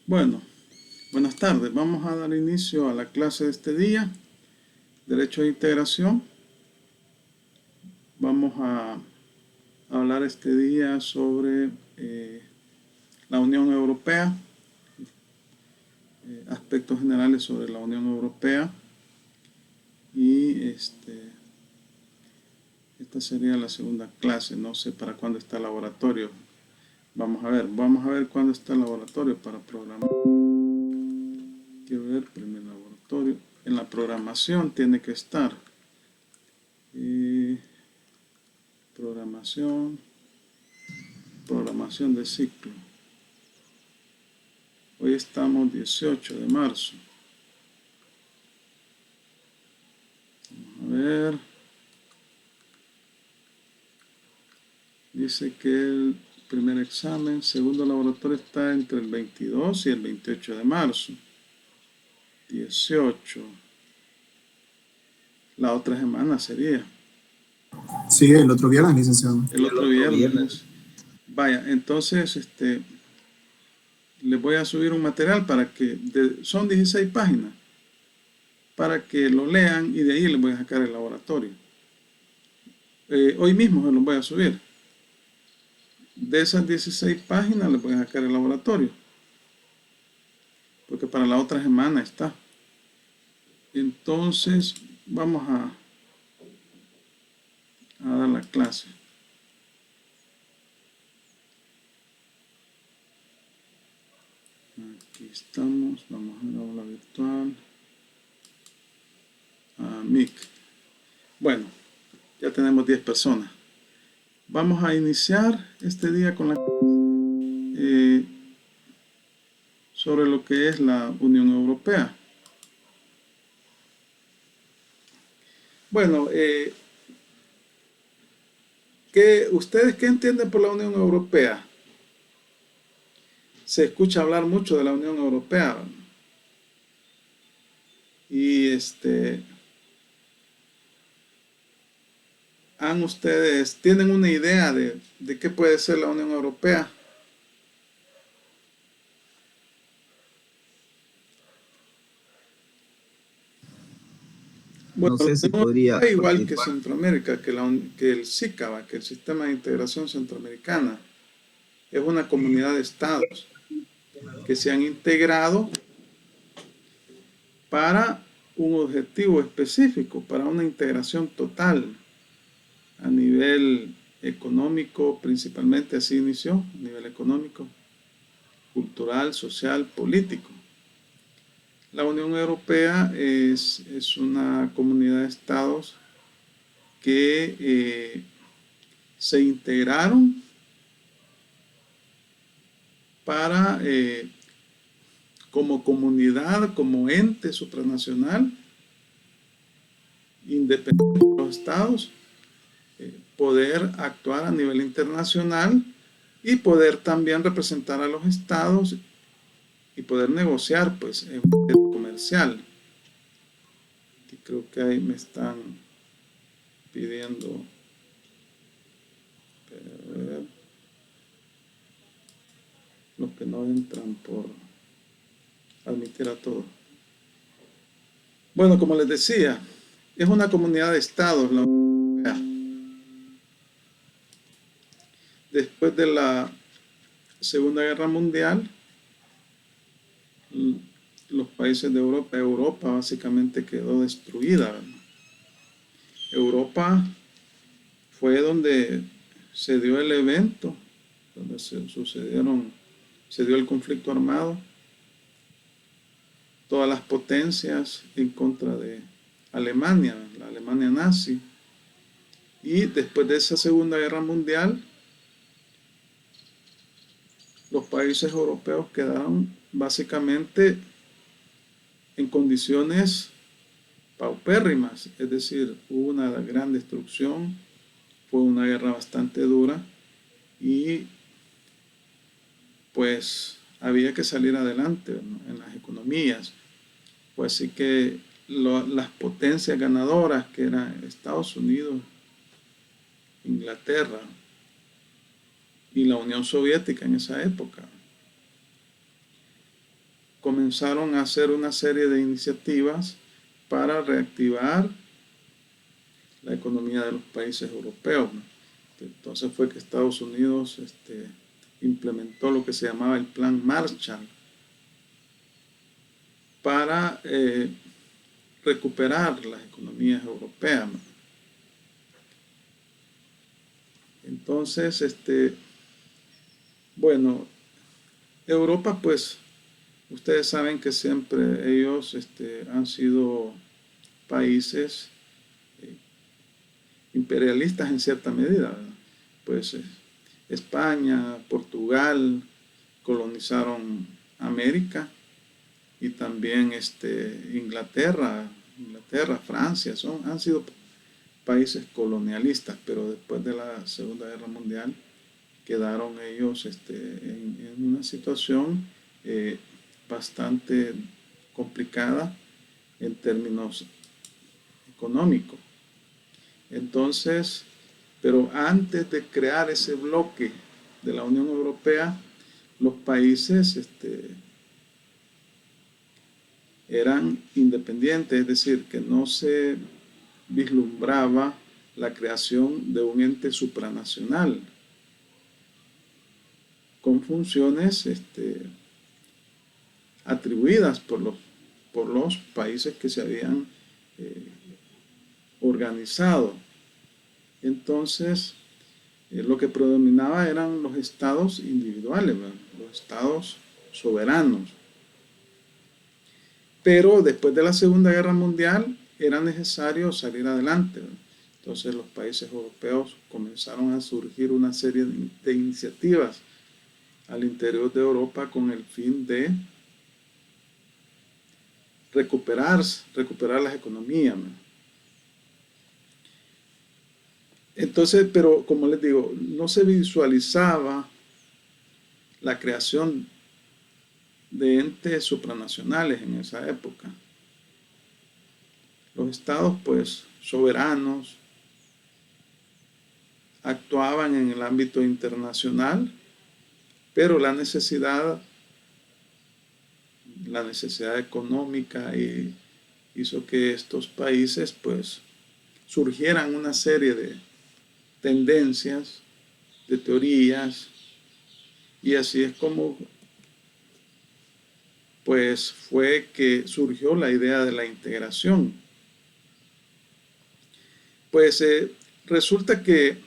Bueno, buenas tardes. Vamos a dar inicio a la clase de este día, Derecho de Integración. Vamos a hablar este día sobre la Unión Europea, aspectos generales sobre la Unión Europea y esta sería la segunda clase. No sé para cuándo está el laboratorio. Vamos a ver cuándo está el laboratorio para programar. Quiero ver primer laboratorio. En la programación tiene que estar. Programación, programación de ciclo. Hoy estamos 18 de marzo. Vamos a ver. Dice que el primer examen, segundo laboratorio está entre el 22 y el 28 de marzo. 18. La otra semana sería. Sí, el otro viernes, licenciado. El otro viernes. Vaya, entonces les voy a subir un material para que, son 16 páginas, para que lo lean y de ahí les voy a sacar el laboratorio. Hoy mismo se los voy a subir. De esas 16 páginas les voy a sacar el laboratorio, porque para la otra semana está. Entonces vamos a dar la clase. Aquí estamos, vamos a la aula virtual. Mic. Bueno, ya tenemos 10 personas. Vamos a iniciar este día con la sobre lo que es la Unión Europea. Bueno, ¿ustedes qué entienden por la Unión Europea? Se escucha hablar mucho de la Unión Europea, ¿verdad? Y ¿tienen una idea de qué puede ser la Unión Europea? Bueno, No sé si la Unión podría Europea, igual que participar. Centroamérica, que el SICAVA, que el Sistema de Integración Centroamericana, es una comunidad de estados que se han integrado para un objetivo específico, para una integración total a nivel económico, principalmente así inició, a nivel económico, cultural, social, político. La Unión Europea es una comunidad de estados que se integraron para, como comunidad, como ente supranacional, independiente de los estados, poder actuar a nivel internacional y poder también representar a los estados y poder negociar pues en un comercial. Aquí creo que ahí me están pidiendo ver, los que no entran por admitir a todos. Bueno, como les decía, es una comunidad de estados la Unión Europea. Después de la Segunda Guerra Mundial, los países de Europa básicamente quedó destruida, ¿verdad? Europa fue donde se dio el evento, donde se dio el conflicto armado, todas las potencias en contra de Alemania, la Alemania nazi. Y después de esa Segunda Guerra Mundial, los países europeos quedaron básicamente en condiciones paupérrimas, es decir, hubo una gran destrucción, fue una guerra bastante dura y pues había que salir adelante, ¿no?, en las economías. Pues sí que las potencias ganadoras, que eran Estados Unidos, Inglaterra y la Unión Soviética en esa época, comenzaron a hacer una serie de iniciativas para reactivar la economía de los países europeos. Entonces fue que Estados Unidos implementó lo que se llamaba el Plan Marshall para recuperar las economías europeas. Entonces, bueno, Europa, pues, ustedes saben que siempre ellos han sido países imperialistas en cierta medida, ¿verdad? Pues España, Portugal colonizaron América y también Inglaterra, Francia, han sido países colonialistas, pero después de la Segunda Guerra Mundial quedaron ellos en una situación bastante complicada en términos económicos. Entonces, pero antes de crear ese bloque de la Unión Europea, los países eran independientes, es decir, que no se vislumbraba la creación de un ente supranacional con funciones atribuidas por los países que se habían organizado. Entonces, lo que predominaba eran los estados individuales, ¿verdad? Los estados soberanos. Pero después de la Segunda Guerra Mundial era necesario salir adelante, ¿verdad? Entonces los países europeos comenzaron a surgir una serie de iniciativas al interior de Europa con el fin de recuperar las economías, ¿no? Entonces, pero como les digo, no se visualizaba la creación de entes supranacionales en esa época. Los estados, pues, soberanos, actuaban en el ámbito internacional, pero la necesidad económica hizo que estos países, pues, surgieran una serie de tendencias, de teorías, y así es como pues fue que surgió la idea de la integración. Pues resulta que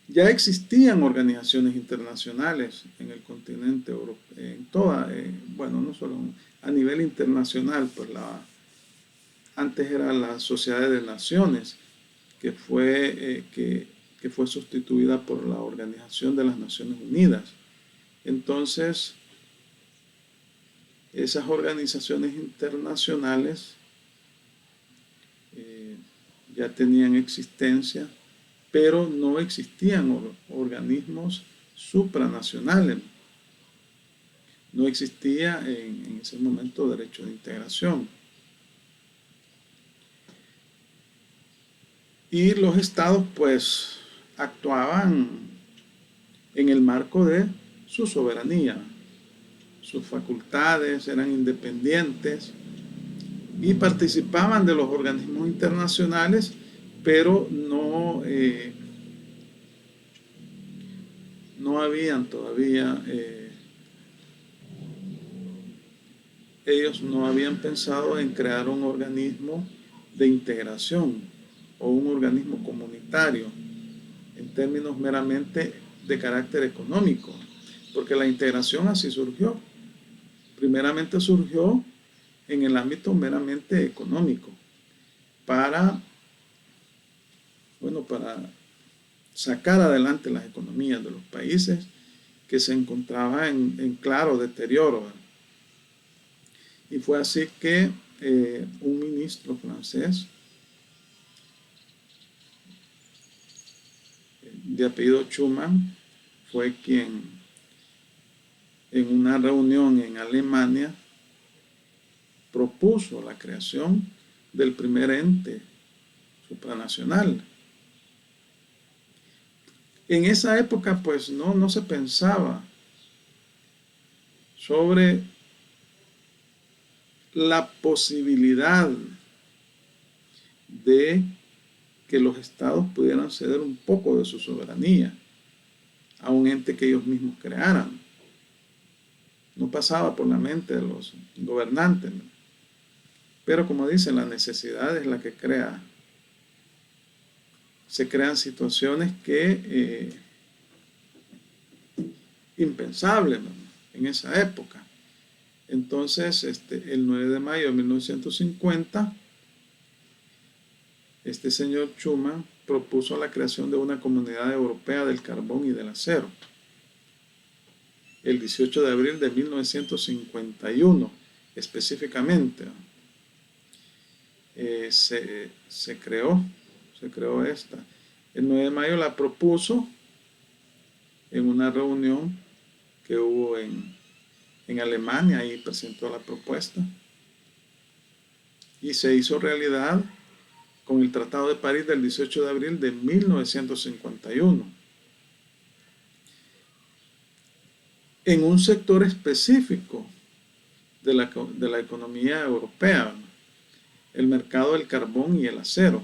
ya existían organizaciones internacionales en el continente europeo, en toda, bueno, no solo a nivel internacional, pues antes era la Sociedad de Naciones, que fue sustituida por la Organización de las Naciones Unidas. Entonces, esas organizaciones internacionales ya tenían existencia, pero no existían organismos supranacionales. No existía en ese momento derecho de integración. Y los estados pues actuaban en el marco de su soberanía. Sus facultades eran independientes y participaban de los organismos internacionales, pero no habían todavía, ellos no habían pensado en crear un organismo de integración o un organismo comunitario en términos meramente de carácter económico, porque la integración así surgió. Primeramente surgió en el ámbito meramente económico, para sacar adelante las economías de los países que se encontraban en claro deterioro. Y fue así que un ministro francés de apellido Schuman fue quien en una reunión en Alemania propuso la creación del primer ente supranacional. En esa época pues no se pensaba sobre la posibilidad de que los estados pudieran ceder un poco de su soberanía a un ente que ellos mismos crearan. No pasaba por la mente de los gobernantes, ¿no? Pero como dicen, la necesidad es la que crea. Se crean situaciones que impensables, ¿no?, en esa época. Entonces, el 9 de mayo de 1950, este señor Schuman propuso la creación de una comunidad europea del carbón y del acero. El 18 de abril de 1951, específicamente, se creó esta. El 9 de mayo la propuso en una reunión que hubo en Alemania, y presentó la propuesta. Y se hizo realidad con el Tratado de París del 18 de abril de 1951. En un sector específico de la economía europea, el mercado del carbón y el acero.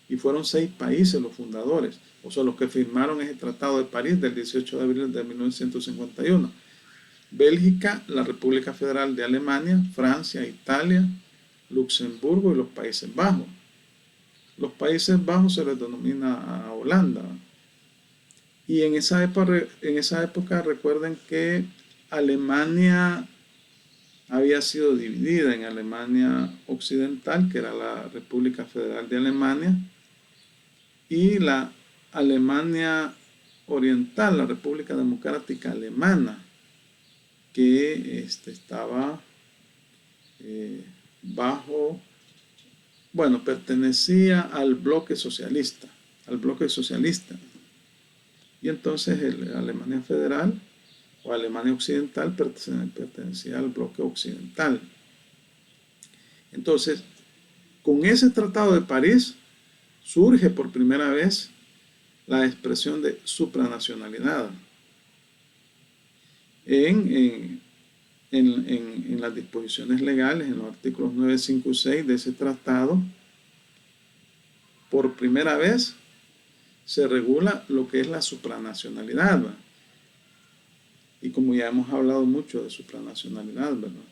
Y fueron 6 países los fundadores, o sea, los que firmaron ese Tratado de París del 18 de abril de 1951. Bélgica, la República Federal de Alemania, Francia, Italia, Luxemburgo y los Países Bajos. Los Países Bajos se les denomina a Holanda. Y en esa época recuerden que Alemania había sido dividida en Alemania Occidental, que era la República Federal de Alemania, y la Alemania Oriental, la República Democrática Alemana, que estaba pertenecía al bloque socialista, Y entonces la Alemania Federal o Alemania Occidental pertenecía al bloque occidental. Entonces, con ese Tratado de París surge por primera vez la expresión de supranacionalidad en las disposiciones legales, en los artículos 9, 5 y 6 de ese tratado. Por primera vez se regula lo que es la supranacionalidad, ¿verdad? Y como ya hemos hablado mucho de supranacionalidad, ¿verdad?,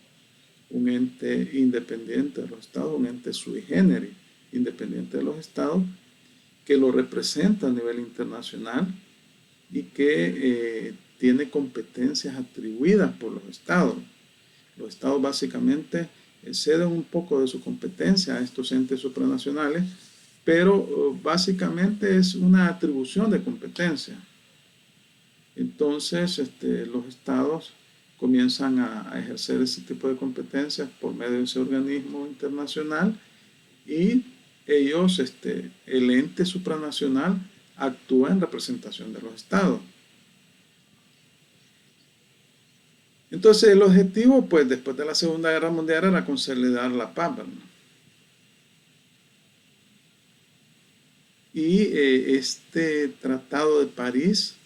un ente independiente de los estados, un ente sui generis, independiente de los estados, que lo representa a nivel internacional y que tiene competencias atribuidas por los estados. Los estados básicamente ceden un poco de su competencia a estos entes supranacionales, pero básicamente es una atribución de competencia. Entonces, los estados comienzan a ejercer ese tipo de competencias por medio de ese organismo internacional, y ellos, el ente supranacional, actúa en representación de los estados. Entonces, el objetivo, pues, después de la Segunda Guerra Mundial, era consolidar la paz, ¿verdad? Y este Tratado de París,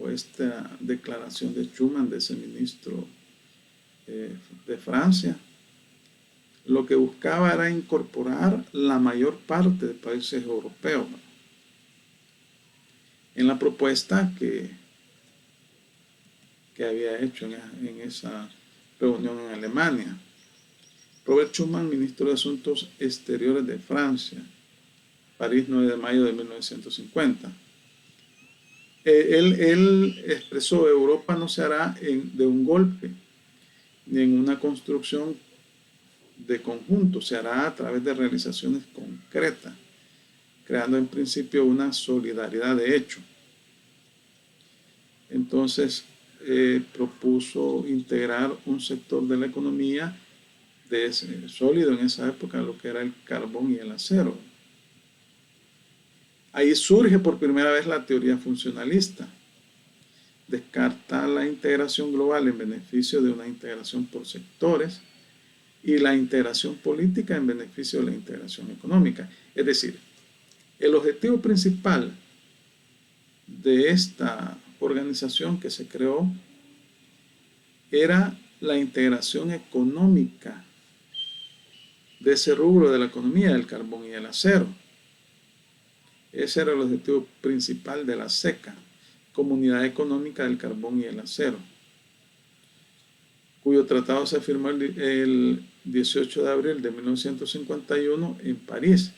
o esta declaración de Schuman, de ese ministro de Francia, lo que buscaba era incorporar la mayor parte de países europeos en la propuesta que había hecho en esa reunión en Alemania. Robert Schuman, ministro de Asuntos Exteriores de Francia, París, 9 de mayo de 1950. Él expresó: Europa no se hará de un golpe, ni en una construcción de conjunto, se hará a través de realizaciones concretas, creando en principio una solidaridad de hecho. Entonces propuso integrar un sector de la economía sólido en esa época, lo que era el carbón y el acero. Ahí surge por primera vez la teoría funcionalista. Descarta la integración global en beneficio de una integración por sectores y la integración política en beneficio de la integración económica. Es decir, el objetivo principal de esta organización que se creó era la integración económica de ese rubro de la economía, el carbón y el acero. Ese era el objetivo principal de la CECA, Comunidad Económica del Carbón y el Acero, cuyo tratado se firmó el 18 de abril de 1951 en París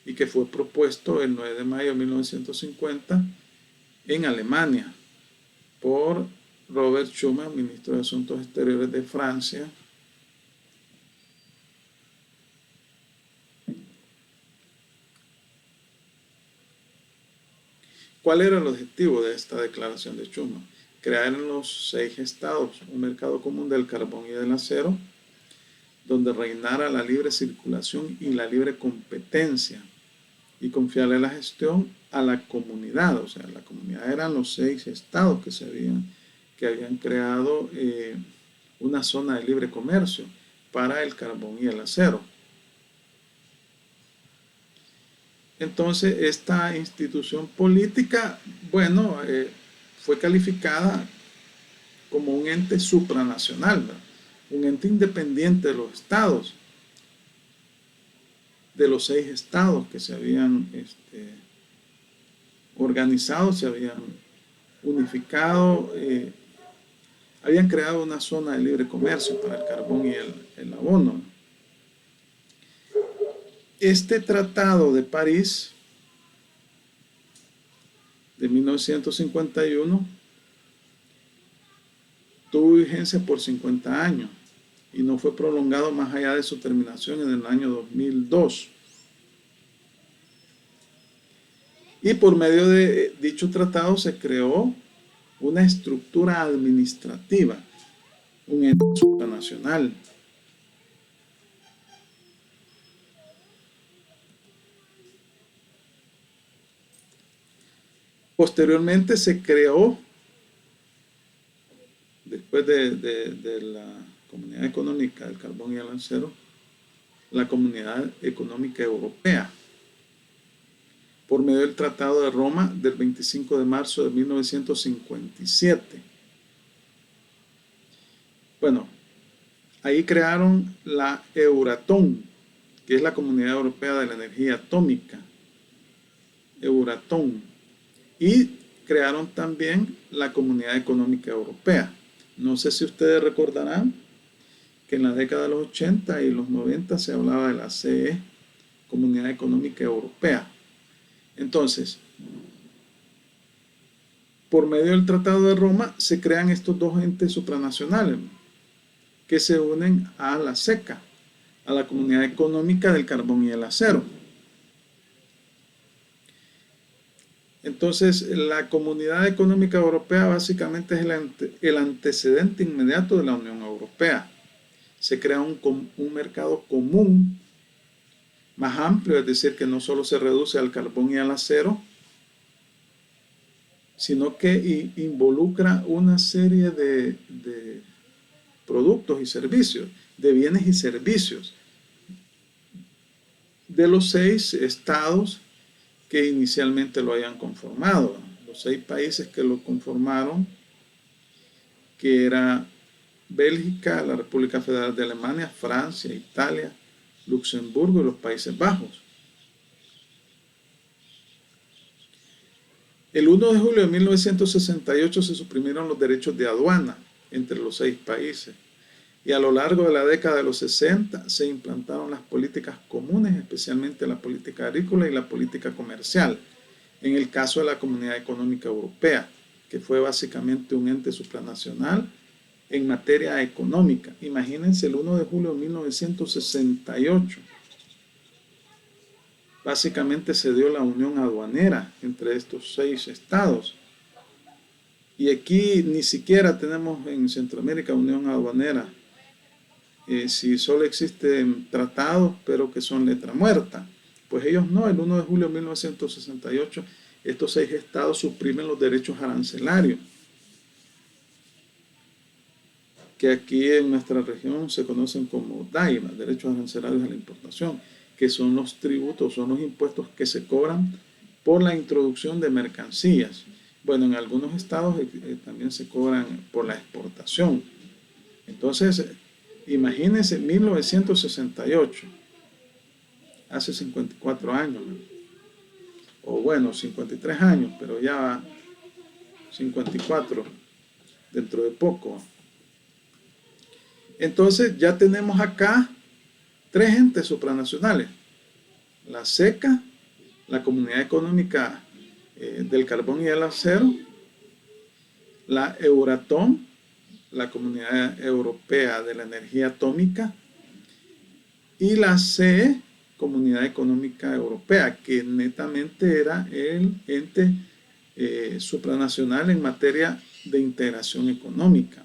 y que fue propuesto el 9 de mayo de 1950 en Alemania por Robert Schuman, ministro de Asuntos Exteriores de Francia. ¿Cuál era el objetivo de esta declaración de Schuman? Crear en los 6 estados un mercado común del carbón y del acero, donde reinara la libre circulación y la libre competencia, y confiarle la gestión a la comunidad. O sea, la comunidad eran los 6 estados que habían creado una zona de libre comercio para el carbón y el acero. Entonces, esta institución política, bueno, fue calificada como un ente supranacional, ¿verdad? Un ente independiente de los estados, de los 6 estados que se habían organizado, se habían unificado, habían creado una zona de libre comercio para el carbón y el abono. Este tratado de París de 1951 tuvo vigencia por 50 años y no fue prolongado más allá de su terminación en el año 2002. Y por medio de dicho tratado se creó una estructura administrativa, un ente supranacional. Posteriormente se creó, después de la Comunidad Económica del Carbón y el Acero, la Comunidad Económica Europea, por medio del Tratado de Roma del 25 de marzo de 1957. Bueno, ahí crearon la Euratom, que es la Comunidad Europea de la Energía Atómica, Euratom, y crearon también la Comunidad Económica Europea. No sé si ustedes recordarán que en la década de los 80 y los 90 se hablaba de la CE, Comunidad Económica Europea. Entonces, por medio del Tratado de Roma se crean estos dos entes supranacionales que se unen a la CECA, a la Comunidad Económica del Carbón y el Acero. Entonces, la Comunidad Económica Europea básicamente es el antecedente inmediato de la Unión Europea. Se crea un mercado común más amplio, es decir, que no solo se reduce al carbón y al acero, sino que involucra una serie de productos y servicios, de bienes y servicios, de los 6 estados que inicialmente lo hayan conformado, los 6 países que lo conformaron, que era Bélgica, la República Federal de Alemania, Francia, Italia, Luxemburgo y los Países Bajos. El 1 de julio de 1968 se suprimieron los derechos de aduana entre los 6 países y a lo largo de la década de los 60 se implantaron las políticas comunes, especialmente la política agrícola y la política comercial, en el caso de la Comunidad Económica Europea, que fue básicamente un ente supranacional en materia económica. Imagínense, el 1 de julio de 1968 básicamente se dio la unión aduanera entre estos 6 estados. Y aquí ni siquiera tenemos en Centroamérica unión aduanera. Si solo existen tratados, pero que son letra muerta. Pues ellos no, el 1 de julio de 1968, estos 6 estados suprimen los derechos arancelarios, que aquí en nuestra región se conocen como DAIVA, derechos arancelarios a la importación, que son los tributos, son los impuestos que se cobran por la introducción de mercancías. Bueno, en algunos estados también se cobran por la exportación. Entonces, imagínense 1968, hace 54 años, o bueno, 53 años, pero ya 54 dentro de poco. Entonces ya tenemos acá 3 entes supranacionales: la SECA, la Comunidad Económica del Carbón y el Acero, la Euratom, la Comunidad Europea de la Energía Atómica, y la CE, Comunidad Económica Europea, que netamente era el ente supranacional en materia de integración económica.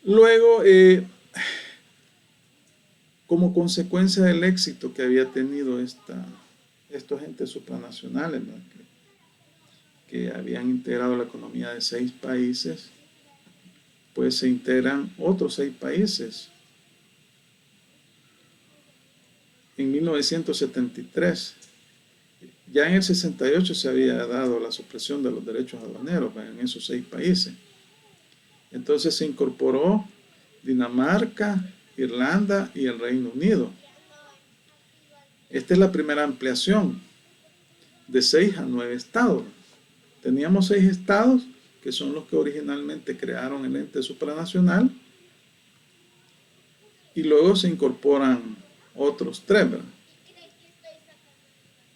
Luego, como consecuencia del éxito que había tenido estos entes supranacionales, ¿no?, que habían integrado la economía de 6 países, pues se integran otros 6 países. En 1973, ya en el 68 se había dado la supresión de los derechos aduaneros en esos 6 países. Entonces se incorporó Dinamarca, Irlanda y el Reino Unido. Esta es la primera ampliación de 6 a 9 estados. Teníamos 6 estados, que son los que originalmente crearon el ente supranacional, y luego se incorporan otros 3, ¿verdad?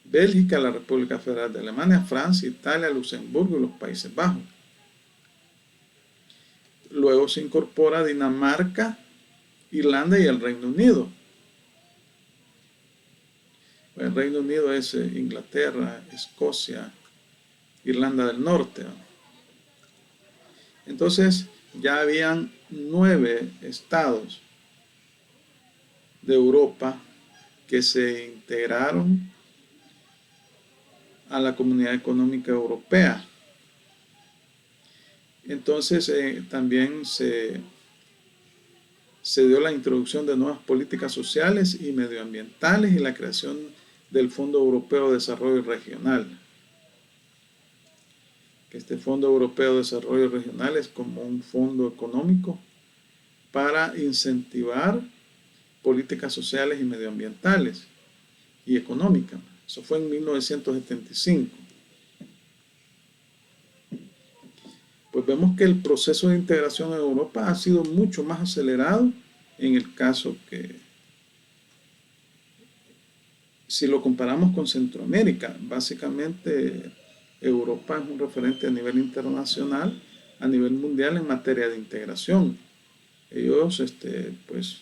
Bélgica, la República Federal de Alemania, Francia, Italia, Luxemburgo y los Países Bajos. Luego se incorpora Dinamarca, Irlanda y el Reino Unido. El Reino Unido es Inglaterra, Escocia, Irlanda del Norte. Entonces ya habían 9 estados de Europa que se integraron a la Comunidad Económica Europea. Entonces también se dio la introducción de nuevas políticas sociales y medioambientales y la creación del Fondo Europeo de Desarrollo Regional. Este Fondo Europeo de Desarrollo Regional es como un fondo económico para incentivar políticas sociales y medioambientales y económicas. Eso fue en 1975. Pues vemos que el proceso de integración en Europa ha sido mucho más acelerado en el caso que, si lo comparamos con Centroamérica, básicamente Europa es un referente a nivel internacional, a nivel mundial en materia de integración. Ellos, pues,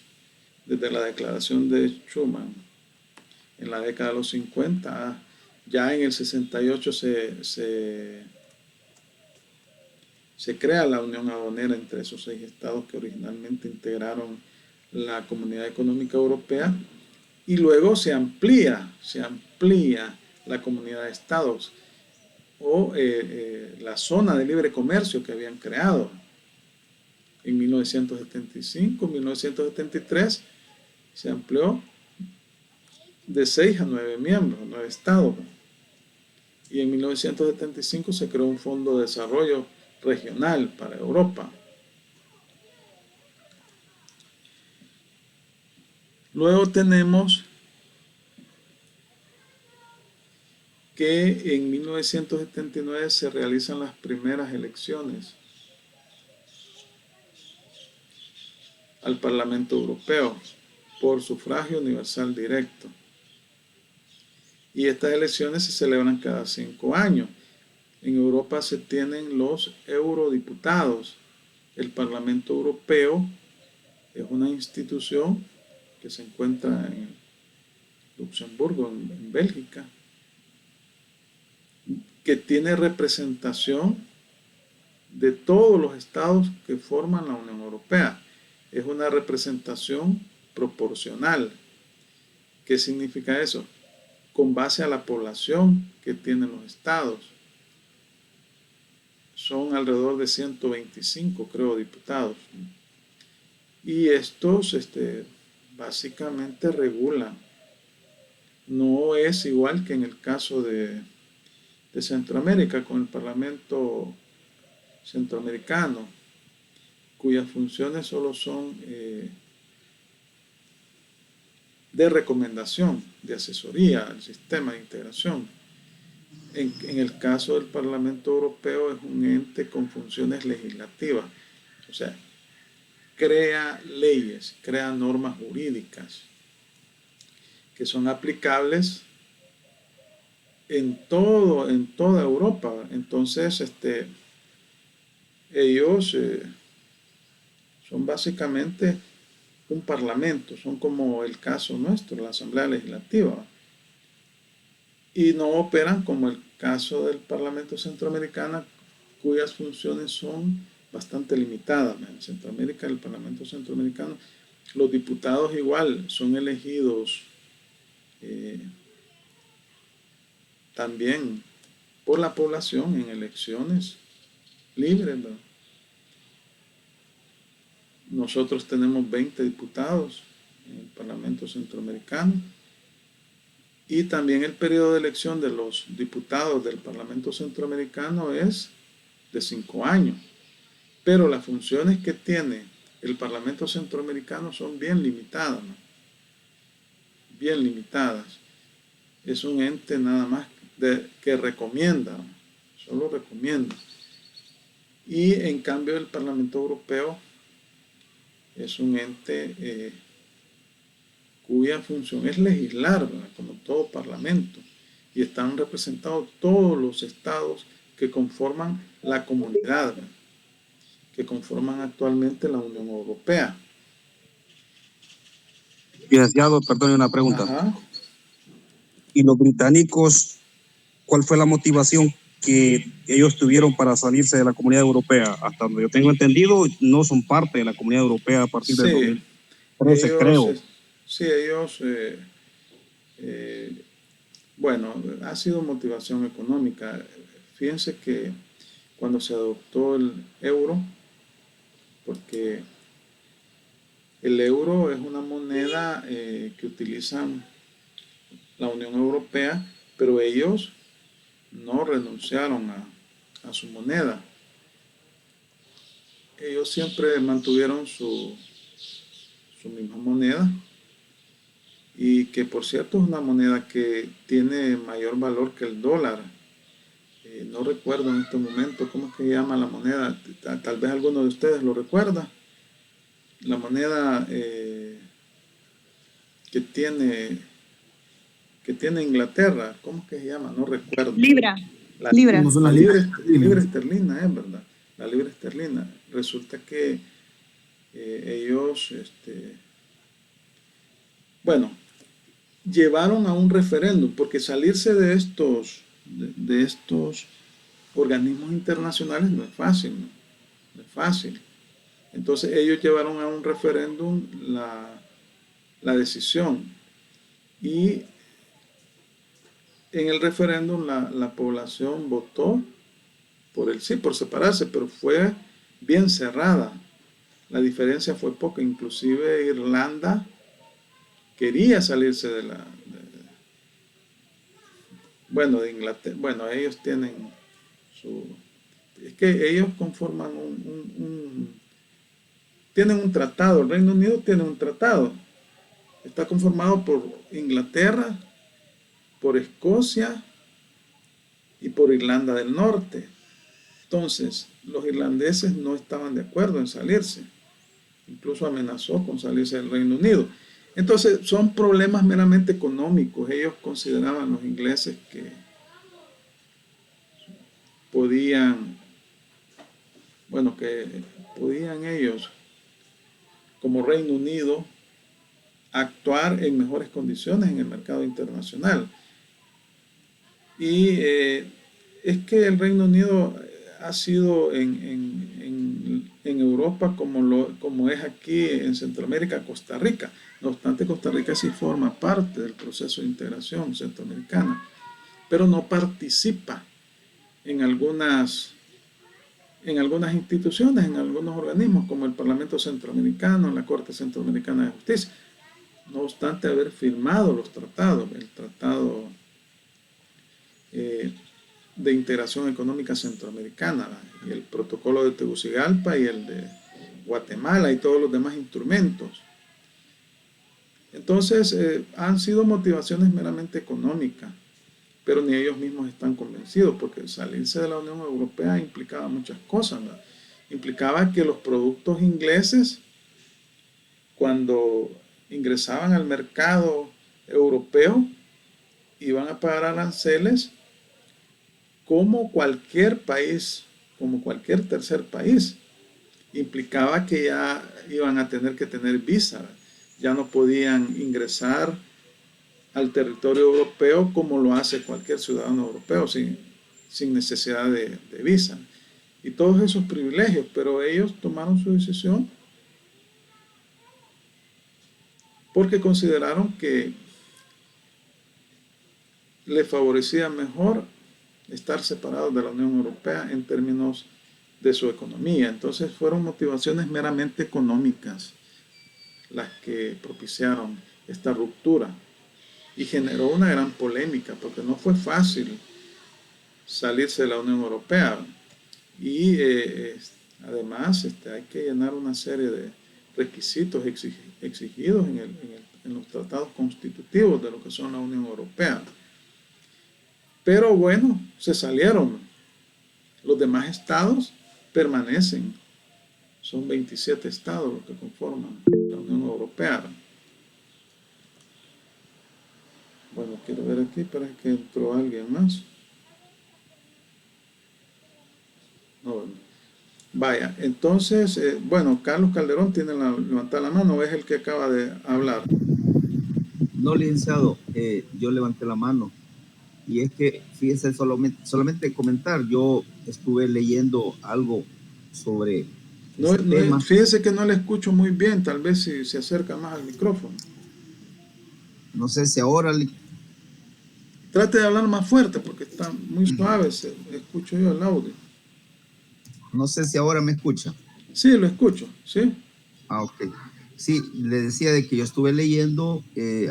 desde la declaración de Schuman en la década de los 50, ya en el 68 se crea la Unión Aduanera entre esos 6 estados que originalmente integraron la Comunidad Económica Europea, y luego se amplía la comunidad de estados o la zona de libre comercio que habían creado en 1975, 1973, se amplió de 6 a 9 miembros, 9 estados, y en 1975 se creó un Fondo de Desarrollo Regional para Europa. Luego tenemos que en 1979 se realizan las primeras elecciones al Parlamento Europeo por sufragio universal directo. Y estas elecciones se celebran cada 5 años. En Europa se tienen los eurodiputados. El Parlamento Europeo es una institución que se encuentra en Luxemburgo, en Bélgica, que tiene representación de todos los estados que forman la Unión Europea. Es una representación proporcional. ¿Qué significa eso? Con base a la población que tienen los estados. Son alrededor de 125, creo, diputados. Y estos básicamente regulan. No es igual que en el caso de Centroamérica, con el Parlamento centroamericano, cuyas funciones solo son de recomendación, de asesoría al sistema de integración. En el caso del Parlamento Europeo es un ente con funciones legislativas, o sea, crea leyes, crea normas jurídicas que son aplicables en toda Europa. Entonces, ellos son básicamente un parlamento, son como el caso nuestro, la Asamblea Legislativa, y no operan como el caso del Parlamento Centroamericano, cuyas funciones son bastante limitadas. En Centroamérica, el Parlamento Centroamericano, los diputados igual son elegidos también por la población en elecciones libres, ¿verdad? Nosotros tenemos 20 diputados en el Parlamento Centroamericano y también el periodo de elección de los diputados del Parlamento Centroamericano es de 5 años. Pero las funciones que tiene el Parlamento Centroamericano son bien limitadas, ¿no? Bien limitadas. Es un ente nada más que recomienda, ¿no? Solo recomienda. Y en cambio el Parlamento Europeo es un ente cuya función es legislar, ¿verdad? Como todo parlamento, y están representados todos los estados que conforman la comunidad, ¿verdad? Que conforman actualmente la Unión Europea. Licenciado, perdone una pregunta. Ajá. ¿Y los británicos, cuál fue la motivación que ellos tuvieron para salirse de la Comunidad Europea? Hasta donde yo tengo entendido, no son parte de la Comunidad Europea a partir del Sí, 2013, creo. ellos, bueno, ha sido motivación económica. Fíjense que cuando se adoptó el euro, porque el euro es una moneda que utilizan la Unión Europea, pero ellos no renunciaron a su moneda. Ellos siempre mantuvieron su misma moneda, y que por cierto es una moneda que tiene mayor valor que el dólar. No recuerdo en este momento cómo es que se llama la moneda, tal vez alguno de ustedes lo recuerda. La moneda que tiene Inglaterra, ¿cómo es que se llama? No recuerdo. Libra. La Libra. No son la las libras libra esterlinas. esterlina, es verdad. La libra esterlina. Resulta que ellos, bueno, llevaron a un referéndum, porque salirse de estos organismos internacionales no es fácil, ¿no? No es fácil. Entonces ellos llevaron a un referéndum la decisión, y en el referéndum la población votó por el sí, por separarse, pero fue bien cerrada. La diferencia fue poca, inclusive Irlanda quería salirse de de Inglaterra. Bueno, ellos tienen es que ellos conforman tienen un tratado. El Reino Unido tiene un tratado. Está conformado por Inglaterra, por Escocia y por Irlanda del Norte. Entonces, los irlandeses no estaban de acuerdo en salirse. Incluso amenazó con salirse del Reino Unido. Entonces, son problemas meramente económicos. Ellos consideraban, los ingleses, que podían ellos, como Reino Unido, actuar en mejores condiciones en el mercado internacional. Y es que el Reino Unido ha sido en Europa como es aquí en Centroamérica, Costa Rica. No obstante, Costa Rica sí forma parte del proceso de integración centroamericana, pero no participa en algunas instituciones, en algunos organismos, como el Parlamento Centroamericano, la Corte Centroamericana de Justicia. No obstante haber firmado los tratados, el Tratado de Integración Económica Centroamericana, y el Protocolo de Tegucigalpa y el de Guatemala y todos los demás instrumentos. Entonces, han sido motivaciones meramente económicas, pero ni ellos mismos están convencidos, porque salirse de la Unión Europea implicaba muchas cosas, ¿no? Implicaba que los productos ingleses, cuando ingresaban al mercado europeo, iban a pagar aranceles como cualquier país, como cualquier tercer país. Implicaba que ya iban a tener que tener visa, ya no podían ingresar al territorio europeo como lo hace cualquier ciudadano europeo, sin necesidad de visa. Y todos esos privilegios, pero ellos tomaron su decisión porque consideraron que le favorecía mejor estar separados de la Unión Europea en términos de su economía. Entonces fueron motivaciones meramente económicas las que propiciaron esta ruptura y generó una gran polémica porque no fue fácil salirse de la Unión Europea y además hay que llenar una serie de requisitos exigidos en los tratados constitutivos de lo que son la Unión Europea. Pero bueno, se salieron. Los demás estados permanecen. Son 27 estados los que conforman la Unión Europea. Bueno, quiero ver aquí, parece que entró alguien más. No, bueno. Vaya, entonces, bueno, Carlos Calderón tiene levantada la mano, es el que acaba de hablar. No, licenciado, yo levanté la mano. Y es que, fíjese, solamente comentar, yo estuve leyendo algo sobre No, este tema. fíjese que no le escucho muy bien, tal vez si se acerca más al micrófono. No sé si ahora... Trate de hablar más fuerte porque está muy suave, escucho yo el audio. No sé si ahora me escucha. Sí, lo escucho, ¿sí? Ah, ok. Sí, le decía de que yo estuve leyendo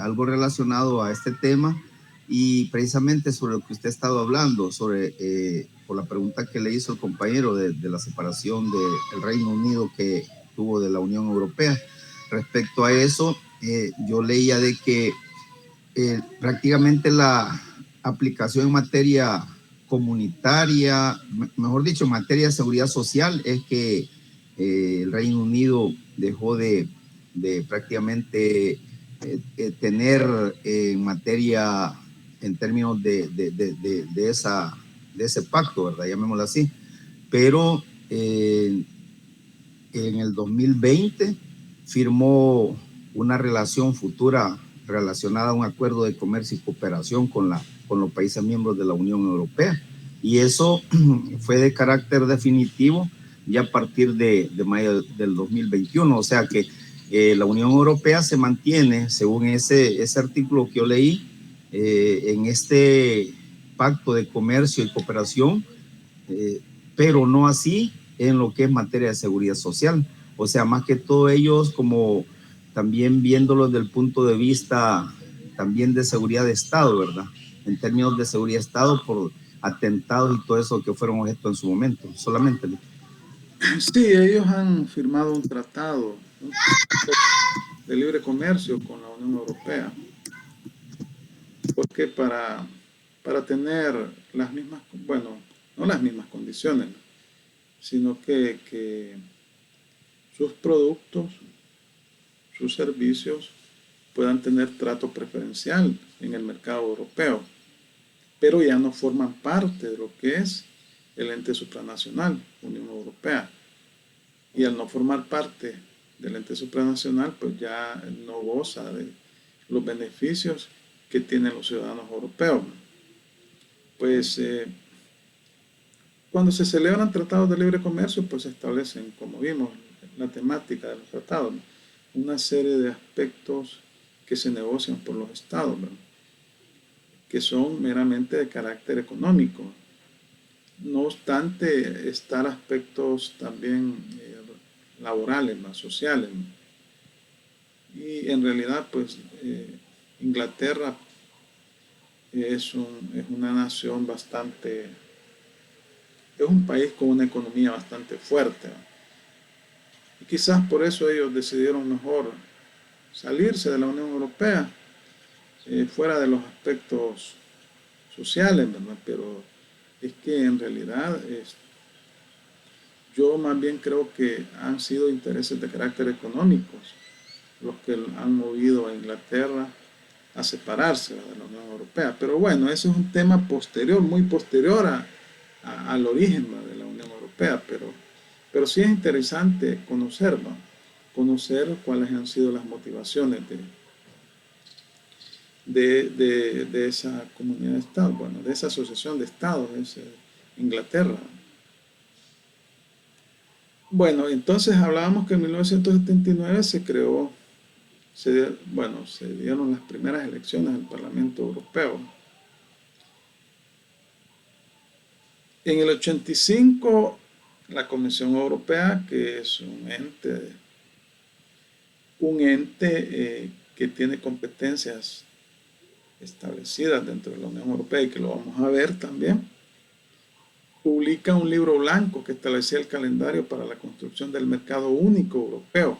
algo relacionado a este tema y precisamente sobre lo que usted ha estado hablando, sobre por la pregunta que le hizo el compañero de la separación del Reino Unido que tuvo de la Unión Europea. Respecto a eso, yo leía de que prácticamente la aplicación en materia comunitaria, mejor dicho, en materia de seguridad social, es que el Reino Unido dejó de prácticamente tener en materia, en términos de ese pacto, ¿verdad? Llamémoslo así. Pero en el 2020 firmó una relación futura relacionada a un acuerdo de comercio y cooperación con los países miembros de la Unión Europea. Y eso fue de carácter definitivo ya a partir de mayo del 2021. O sea que la Unión Europea se mantiene, según ese artículo que yo leí, en este pacto de comercio y cooperación, pero no así en lo que es materia de seguridad social. O sea, más que todo ellos como también viéndolo desde el punto de vista también de seguridad de Estado, ¿verdad? En términos de seguridad de Estado por atentados y todo eso que fueron objeto en su momento, solamente. Sí, ellos han firmado un tratado de libre comercio con la Unión Europea, porque para tener las mismas, bueno, no las mismas condiciones, sino que sus productos, sus servicios puedan tener trato preferencial en el mercado europeo, pero ya no forman parte de lo que es el ente supranacional, Unión Europea. Y al no formar parte del ente supranacional, pues ya no goza de los beneficios que tienen los ciudadanos europeos. Pues cuando se celebran tratados de libre comercio, pues se establecen, como vimos, la temática de los tratados, ¿no? Una serie de aspectos que se negocian por los estados, ¿verdad? Que son meramente de carácter económico. No obstante, están aspectos también laborales, más sociales, ¿no? Y en realidad, pues, Inglaterra es una nación bastante, es un país con una economía bastante fuerte, ¿no? Y quizás por eso ellos decidieron mejor salirse de la Unión Europea, fuera de los aspectos sociales, ¿verdad? Pero es que en realidad yo más bien creo que han sido intereses de carácter económicos los que han movido a Inglaterra a separarse de la Unión Europea. Pero bueno, eso es un tema posterior, muy posterior al origen, ¿no?, de la Unión Europea, pero sí es interesante conocerlo, conocer cuáles han sido las motivaciones de esa comunidad de estados, bueno, de esa asociación de estados, Inglaterra. Bueno, entonces hablábamos que en 1979 se creó, se dieron las primeras elecciones al Parlamento Europeo. En el 85, la Comisión Europea, que es un ente que tiene competencias establecidas dentro de la Unión Europea y que lo vamos a ver también, publica un libro blanco que establecía el calendario para la construcción del mercado único europeo,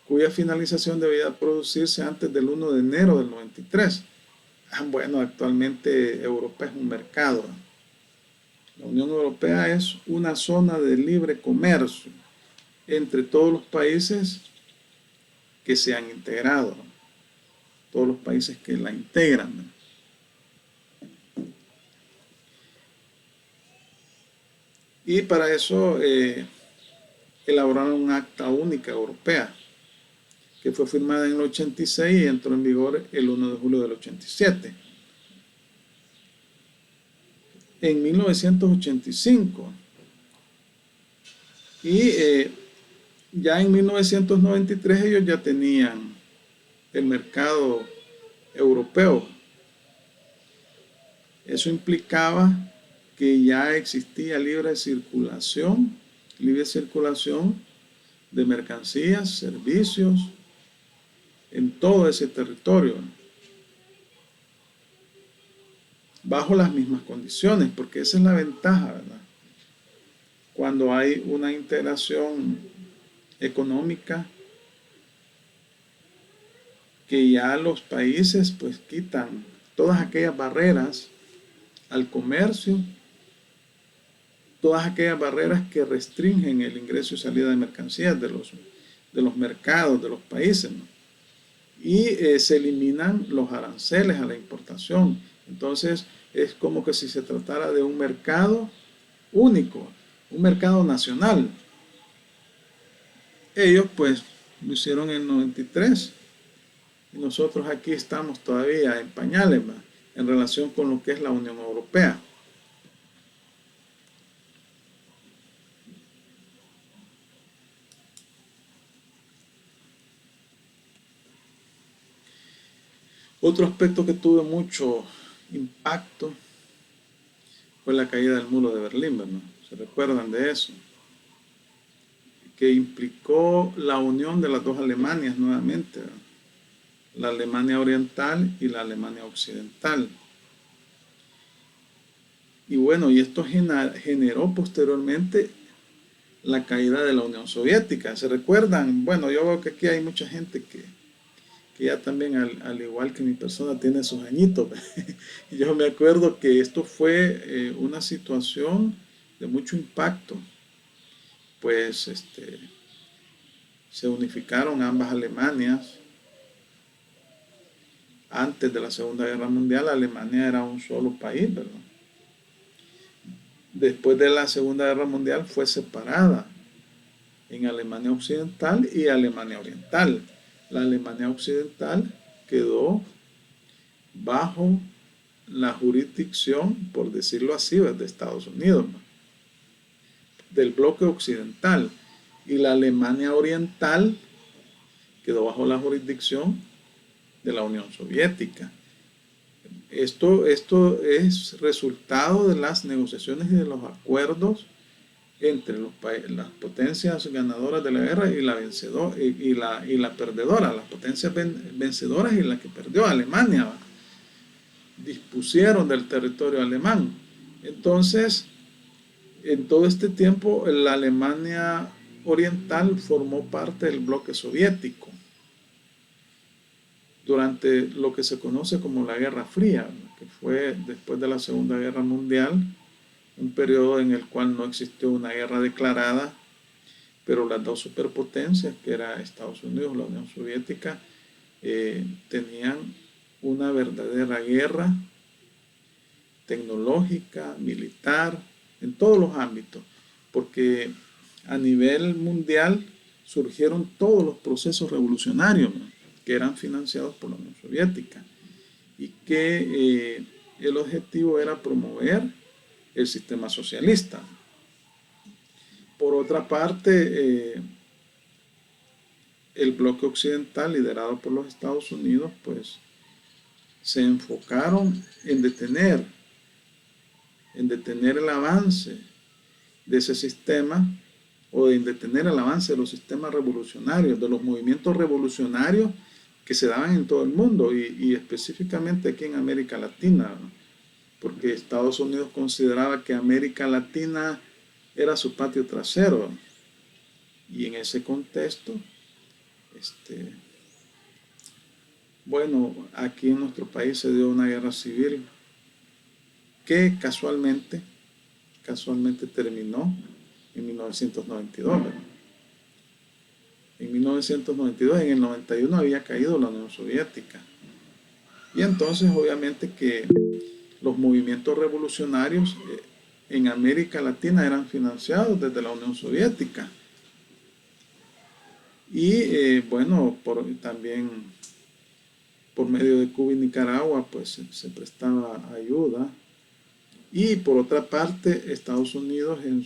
cuya finalización debía producirse antes del 1 de enero del 93. Bueno, actualmente Europa es un mercado. La Unión Europea es una zona de libre comercio entre todos los países que se han integrado, todos los países que la integran. Y para eso elaboraron un acta única europea, que fue firmada en el 86 y entró en vigor el 1 de julio del 87. En 1985 y ya en 1993 ellos ya tenían el mercado europeo. Eso implicaba que ya existía libre circulación de mercancías, servicios en todo ese territorio, bajo las mismas condiciones, porque esa es la ventaja, ¿verdad? Cuando hay una integración económica, que ya los países pues quitan todas aquellas barreras al comercio, todas aquellas barreras que restringen el ingreso y salida de mercancías de los mercados, de los países, ¿no? Y se eliminan los aranceles a la importación. Entonces es como que si se tratara de un mercado único, un mercado nacional. Ellos pues lo hicieron en el 93 y nosotros aquí estamos todavía en pañales, ¿no?, en relación con lo que es la Unión Europea. Otro aspecto que tuvo mucho impacto fue la caída del muro de Berlín, ¿no? ¿Se recuerdan de eso? Que implicó la unión de las dos Alemanias nuevamente, ¿verdad?, la Alemania Oriental y la Alemania Occidental. Y bueno, y esto generó posteriormente la caída de la Unión Soviética. ¿Se recuerdan? Bueno, yo veo que aquí hay mucha gente que ya también, al igual que mi persona, tiene sus añitos. Y yo me acuerdo que esto fue una situación de mucho impacto. Pues se unificaron ambas Alemanias. Antes de la Segunda Guerra Mundial, Alemania era un solo país, ¿verdad? Después de la Segunda Guerra Mundial fue separada en Alemania Occidental y Alemania Oriental. La Alemania Occidental quedó bajo la jurisdicción, por decirlo así, de Estados Unidos, ¿no?, del bloque occidental, y la Alemania Oriental quedó bajo la jurisdicción de la Unión Soviética. Esto es resultado de las negociaciones y de los acuerdos entre las potencias ganadoras de la guerra y la perdedora, las potencias vencedoras y la que perdió, Alemania, ¿va?, dispusieron del territorio alemán. Entonces, en todo este tiempo, la Alemania oriental formó parte del bloque soviético durante lo que se conoce como la Guerra Fría, que fue después de la Segunda Guerra Mundial, un periodo en el cual no existió una guerra declarada, pero las dos superpotencias, que era Estados Unidos y la Unión Soviética, tenían una verdadera guerra tecnológica, militar, en todos los ámbitos, porque a nivel mundial surgieron todos los procesos revolucionarios, ¿no?, que eran financiados por la Unión Soviética y que el objetivo era promover el sistema socialista. Por otra parte, el bloque occidental, liderado por los Estados Unidos, pues se enfocaron en detener el avance de ese sistema, o en detener el avance de los sistemas revolucionarios, de los movimientos revolucionarios que se daban en todo el mundo y específicamente aquí en América Latina, ¿no?, porque Estados Unidos consideraba que América Latina era su patio trasero, y en ese contexto, bueno, aquí en nuestro país se dio una guerra civil que casualmente terminó en 1992, ¿verdad? En 1992, en el 91 había caído la Unión Soviética. Y entonces obviamente que los movimientos revolucionarios en América Latina eran financiados desde la Unión Soviética. Y bueno, también por medio de Cuba y Nicaragua, pues se prestaba ayuda. Y por otra parte, Estados Unidos en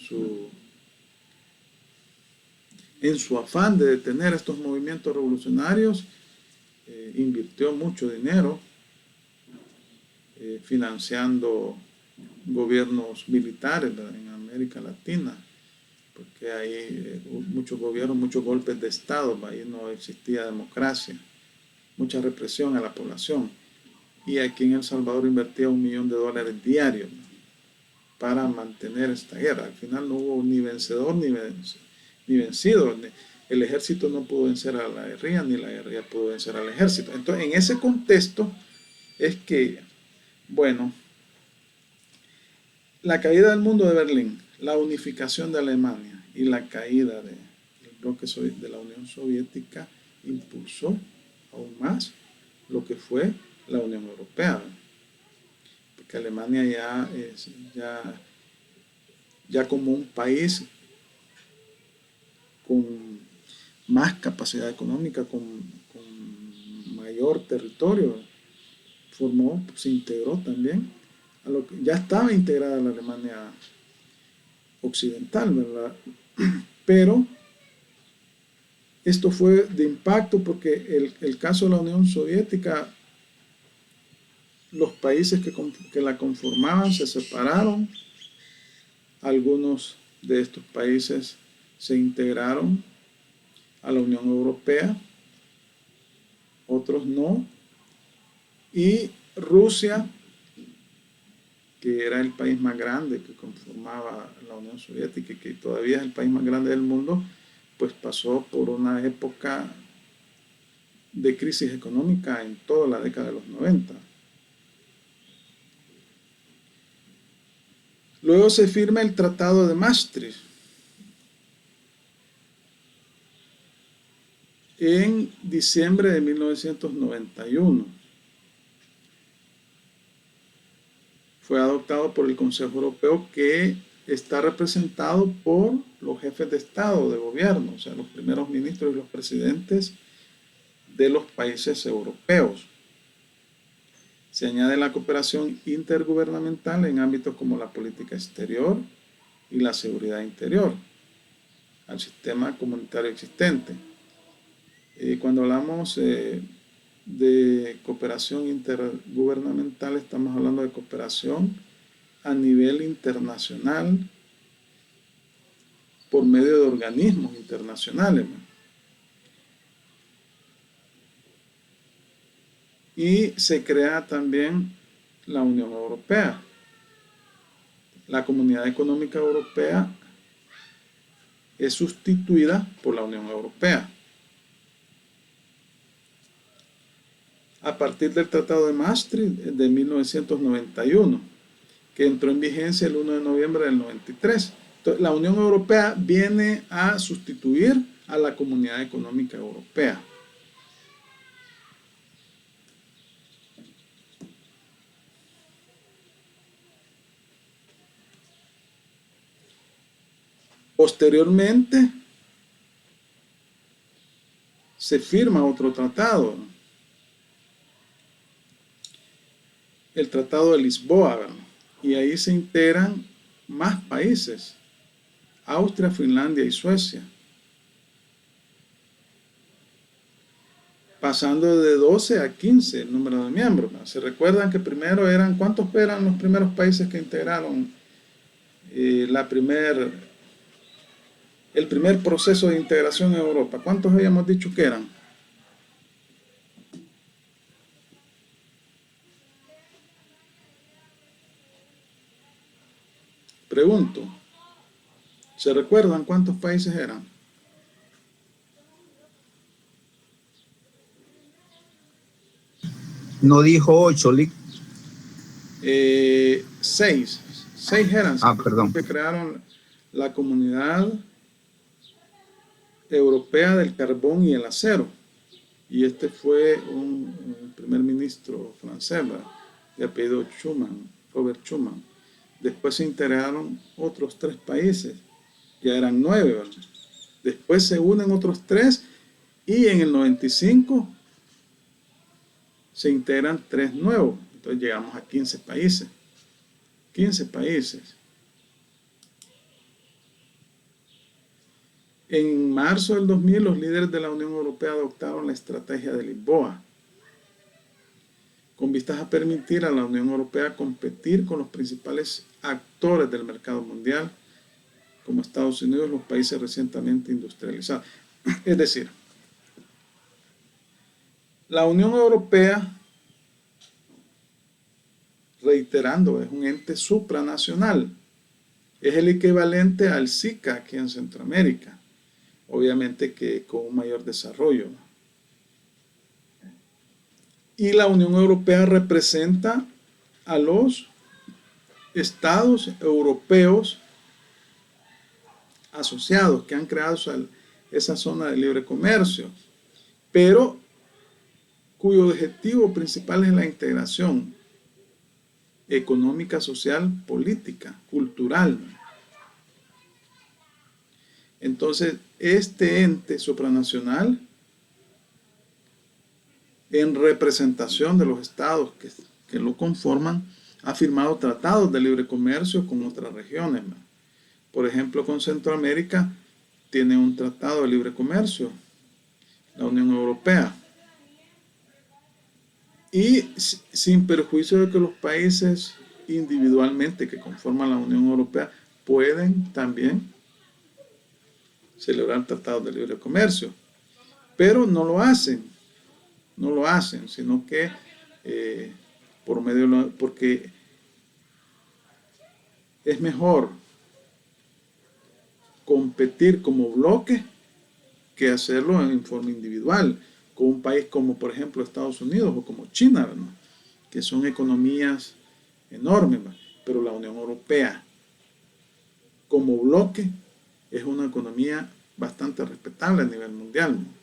su afán de detener estos movimientos revolucionarios, invirtió mucho dinero financiando gobiernos militares en América Latina, porque ahí muchos gobiernos, muchos golpes de Estado, ahí no existía democracia, mucha represión a la población. Y aquí en El Salvador invertía $1 millón diarios para mantener esta guerra. Al final no hubo ni vencedor ni vencido. El ejército no pudo vencer a la guerrilla, ni la guerrilla pudo vencer al ejército. Entonces, en ese contexto es que, bueno, la caída del mundo de Berlín, la unificación de Alemania y la caída del bloque de la Unión Soviética impulsó aún más lo que fue la Unión Europea, porque Alemania ya como un país con más capacidad económica, con mayor territorio, se integró también a lo que ya estaba integrada la Alemania occidental, ¿verdad? Pero esto fue de impacto porque el caso de la Unión Soviética, los países que la conformaban se separaron, algunos de estos países se integraron a la Unión Europea, otros no, y Rusia, que era el país más grande que conformaba la Unión Soviética y que todavía es el país más grande del mundo, pues pasó por una época de crisis económica en toda la década de los 90. Luego se firma el Tratado de Maastricht en diciembre de 1991. Fue adoptado por el Consejo Europeo, que está representado por los jefes de Estado, de gobierno, o sea, los primeros ministros y los presidentes de los países europeos. Se añade la cooperación intergubernamental en ámbitos como la política exterior y la seguridad interior al sistema comunitario existente. Cuando hablamos de cooperación intergubernamental, estamos hablando de cooperación a nivel internacional por medio de organismos internacionales, ¿no? Y se crea también la Unión Europea. La Comunidad Económica Europea es sustituida por la Unión Europea. A partir del Tratado de Maastricht de 1991, que entró en vigencia el 1 de noviembre del 93. Entonces, la Unión Europea viene a sustituir a la Comunidad Económica Europea. Posteriormente, se firma otro tratado, el Tratado de Lisboa, ¿verdad? Y ahí se integran más países, Austria, Finlandia y Suecia, pasando de 12 a 15 el número de miembros, ¿no? Se recuerdan que primero eran, ¿cuántos eran los primeros países que integraron el primer proceso de integración en Europa? ¿Cuántos habíamos dicho que eran? Pregunto, ¿se recuerdan cuántos países eran? No dijo 8, Lick. 6. 6 eran. Perdón. Que crearon la Comunidad Europea del Carbón y el Acero. Y este fue un primer ministro francés, ¿verdad?, de apellido Schuman, Robert Schuman. Después se integraron otros 3 países, ya eran 9, ¿verdad? Después se unen otros 3 y en el 95 se integran 3 nuevos. Entonces llegamos a 15 países. 15 países. En marzo del 2000, los líderes de la Unión Europea adoptaron la estrategia de Lisboa, con vistas a permitir a la Unión Europea competir con los principales actores del mercado mundial, como Estados Unidos y los países recientemente industrializados. Es decir, la Unión Europea, reiterando, es un ente supranacional. Es el equivalente al SICA aquí en Centroamérica, obviamente que con un mayor desarrollo. Y la Unión Europea representa a los estados europeos asociados que han creado esa zona de libre comercio, pero cuyo objetivo principal es la integración económica, social, política, cultural. Entonces, este ente supranacional, en representación de los estados que lo conforman, ha firmado tratados de libre comercio con otras regiones. Por ejemplo, con Centroamérica tiene un tratado de libre comercio, la Unión Europea. Y sin perjuicio de que los países individualmente que conforman la Unión Europea pueden también celebrar tratados de libre comercio, pero no lo hacen, sino que porque es mejor competir como bloque que hacerlo en forma individual, con un país como por ejemplo Estados Unidos o como China, ¿no?, que son economías enormes, ¿no?, pero la Unión Europea como bloque es una economía bastante respetable a nivel mundial, ¿no?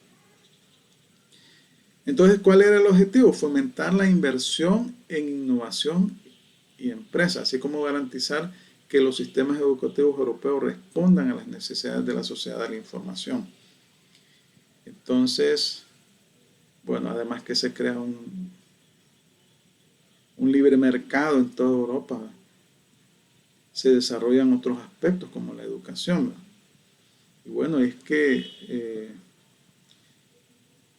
Entonces, ¿cuál era el objetivo? Fomentar la inversión en innovación y empresas, así como garantizar que los sistemas educativos europeos respondan a las necesidades de la sociedad de la información. Entonces, bueno, además que se crea un libre mercado en toda Europa, se desarrollan otros aspectos como la educación, ¿no? Y bueno, es que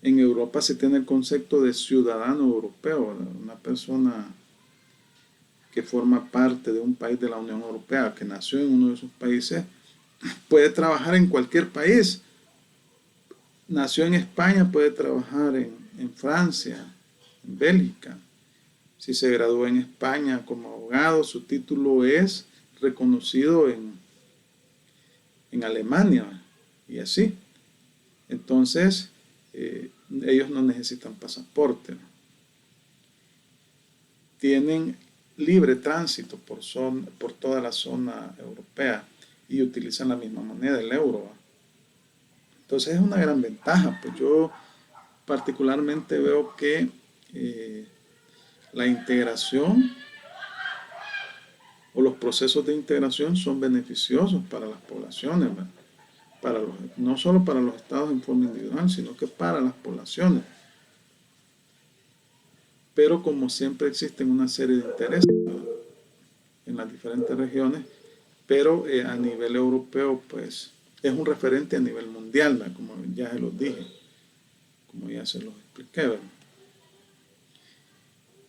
en Europa se tiene el concepto de ciudadano europeo, ¿verdad?, una persona que forma parte de un país de la Unión Europea, que nació en uno de esos países, puede trabajar en cualquier país. Nació en España, puede trabajar en Francia, en Bélgica. Si se graduó en España como abogado, su título es reconocido en Alemania, y así. Entonces, ellos no necesitan pasaporte. Tienen libre tránsito por toda la zona europea y utilizan la misma moneda, el euro, ¿va? Entonces es una gran ventaja. Pues yo particularmente veo que la integración o los procesos de integración son beneficiosos para las poblaciones, ¿verdad? No solo para los estados en forma individual, sino que para las poblaciones. Pero como siempre existen una serie de intereses, ¿verdad?, en las diferentes regiones, pero a nivel europeo, pues es un referente a nivel mundial, ¿verdad?, como ya se los dije, como ya se los expliqué, ¿verdad?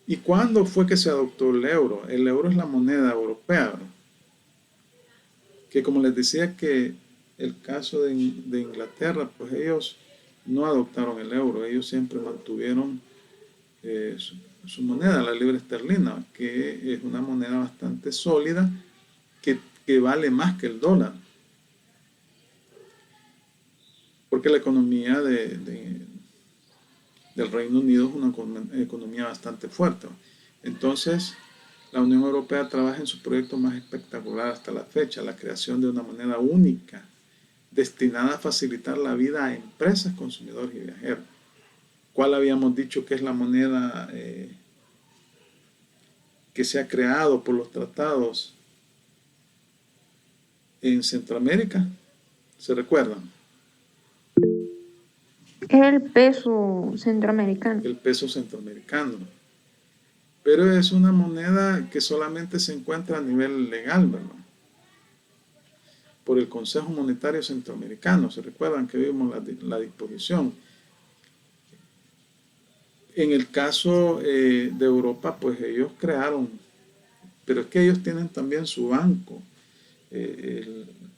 ¿Y cuándo fue que se adoptó el euro? El euro es la moneda europea, ¿verdad?, que como les decía que el caso de Inglaterra, pues ellos no adoptaron el euro, ellos siempre mantuvieron su moneda, la libra esterlina, que es una moneda bastante sólida, que vale más que el dólar, porque la economía del Reino Unido es una economía bastante fuerte. Entonces, la Unión Europea trabaja en su proyecto más espectacular hasta la fecha, la creación de una moneda única, destinada a facilitar la vida a empresas, consumidores y viajeros. ¿Cuál habíamos dicho que es la moneda que se ha creado por los tratados en Centroamérica? ¿Se recuerdan? El peso centroamericano. El peso centroamericano. Pero es una moneda que solamente se encuentra a nivel legal, ¿verdad?, por el Consejo Monetario Centroamericano. ¿Se recuerdan que vimos la disposición? En el caso de Europa, pues ellos crearon, pero es que ellos tienen también su banco.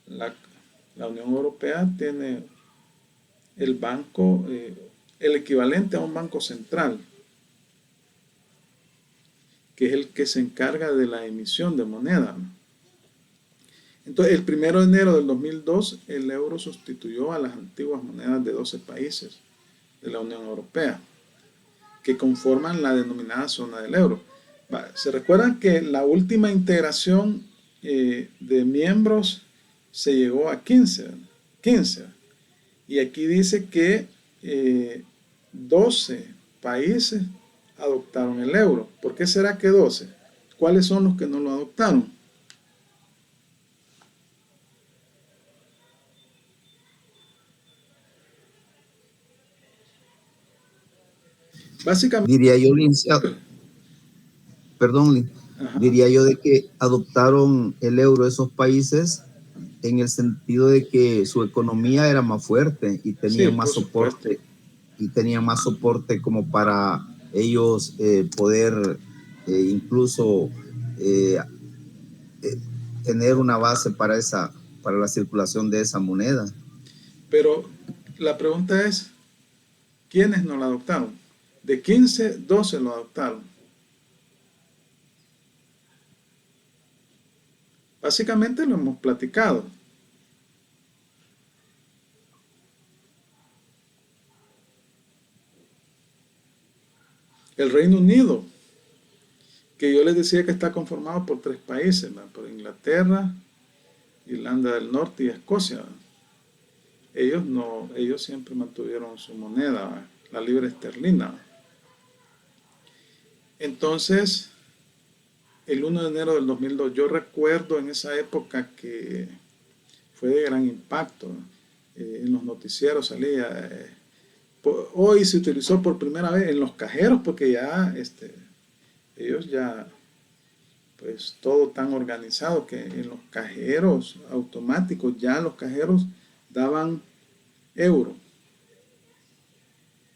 La Unión Europea tiene el banco, el equivalente a un banco central, que es el que se encarga de la emisión de moneda. Entonces, el 1 de enero del 2002, el euro sustituyó a las antiguas monedas de 12 países de la Unión Europea, que conforman la denominada zona del euro. ¿Se recuerdan que la última integración de miembros se llegó a 15? Y aquí dice que 12 países adoptaron el euro. ¿Por qué será que 12? ¿Cuáles son los que no lo adoptaron? Básicamente, Diría yo, perdón, ajá, diría yo de que adoptaron el euro esos países en el sentido de que su economía era más fuerte y sí, tenían por más supuesto. soporte, como para ellos poder incluso eh, eh, tener una base para la circulación de esa moneda. Pero la pregunta es, ¿quiénes no lo adoptaron? De 15, 12 lo adoptaron. Básicamente lo hemos platicado. El Reino Unido, que yo les decía que está conformado por 3 países, ¿verdad?, por Inglaterra, Irlanda del Norte y Escocia, ¿verdad? Ellos siempre mantuvieron su moneda, ¿verdad?, la libra esterlina, ¿verdad? Entonces, el 1 de enero del 2002, yo recuerdo en esa época que fue de gran impacto, ¿no? En los noticieros salía, hoy se utilizó por primera vez en los cajeros, porque ya ellos ya, pues todo tan organizado que en los cajeros automáticos, ya los cajeros daban euro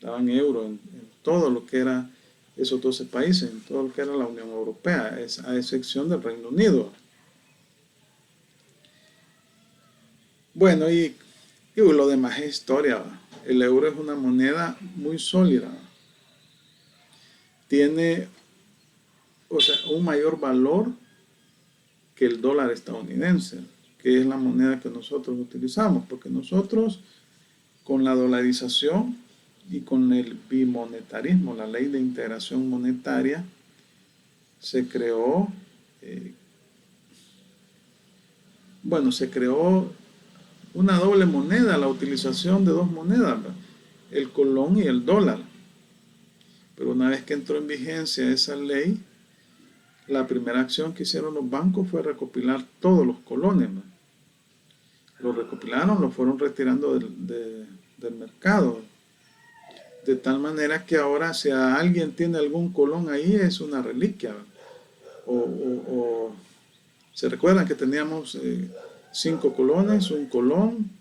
en todo lo que era esos 12 países, en todo lo que era la Unión Europea, a excepción del Reino Unido. Bueno, y lo demás es historia, ¿va? El euro es una moneda muy sólida, ¿va? Tiene, o sea, un mayor valor que el dólar estadounidense, que es la moneda que nosotros utilizamos, porque nosotros con la dolarización y con el bimonetarismo, la ley de integración monetaria, se creó, se creó una doble moneda, la utilización de dos monedas, ¿verdad? El colón y el dólar. Pero una vez que entró en vigencia esa ley, la primera acción que hicieron los bancos fue recopilar todos los colones, ¿verdad? Los recopilaron, los fueron retirando del mercado, de tal manera que ahora si alguien tiene algún colón ahí es una reliquia, ¿verdad? O se recuerdan que teníamos 5 colones, un colón,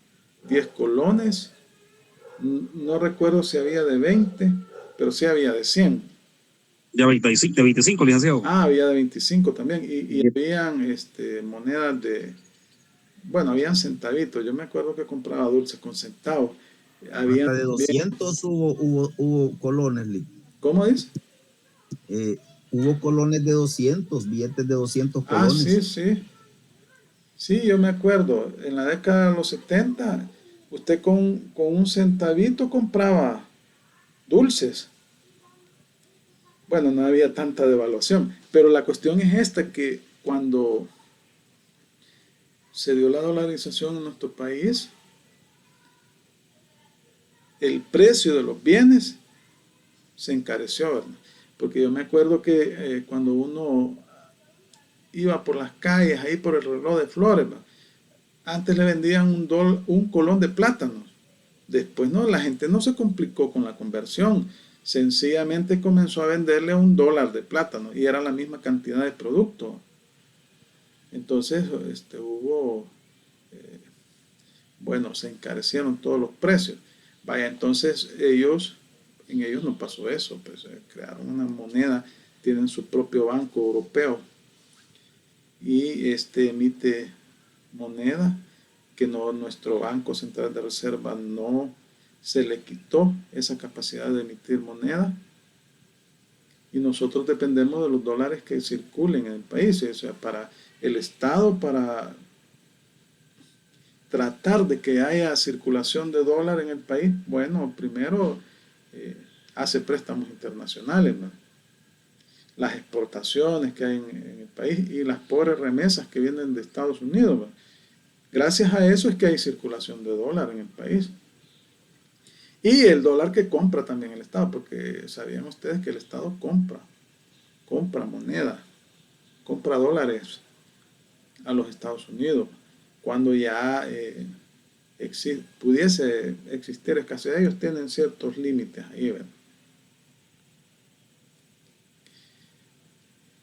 10 colones, no recuerdo si había de 20, pero sí había de 100. De 25, licenciado. Había de 25 también, y habían monedas habían centavitos. Yo me acuerdo que compraba dulces con centavos. Hasta de 200 hubo colones, Lee. ¿Cómo dice? Hubo colones de 200, billetes de 200 colones. Sí. Sí, yo me acuerdo. En la década de los 70, usted con un centavito compraba dulces. Bueno, no había tanta devaluación. Pero la cuestión es esta, que cuando se dio la dolarización en nuestro país, el precio de los bienes se encareció, ¿verdad? Porque yo me acuerdo que cuando uno iba por las calles, ahí por el reloj de flores, ¿verdad? Antes le vendían un colón de plátanos. Después no, la gente no se complicó con la conversión. Sencillamente comenzó a venderle $1 de plátano y era la misma cantidad de producto. Entonces se encarecieron todos los precios. Vaya, entonces en ellos no pasó eso, pues crearon una moneda, tienen su propio banco europeo y emite moneda que nuestro Banco Central de Reserva no se le quitó esa capacidad de emitir moneda, y nosotros dependemos de los dólares que circulen en el país. O sea, para el Estado, para tratar de que haya circulación de dólar en el país, primero hace préstamos internacionales, ¿no? Las exportaciones que hay en el país y las pobres remesas que vienen de Estados Unidos, ¿no? Gracias a eso es que hay circulación de dólar en el país. Y el dólar que compra también el Estado, porque sabían ustedes que el Estado compra moneda, compra dólares a los Estados Unidos. Cuando ya pudiese existir escasez, ellos tienen ciertos límites ahí, ¿verdad?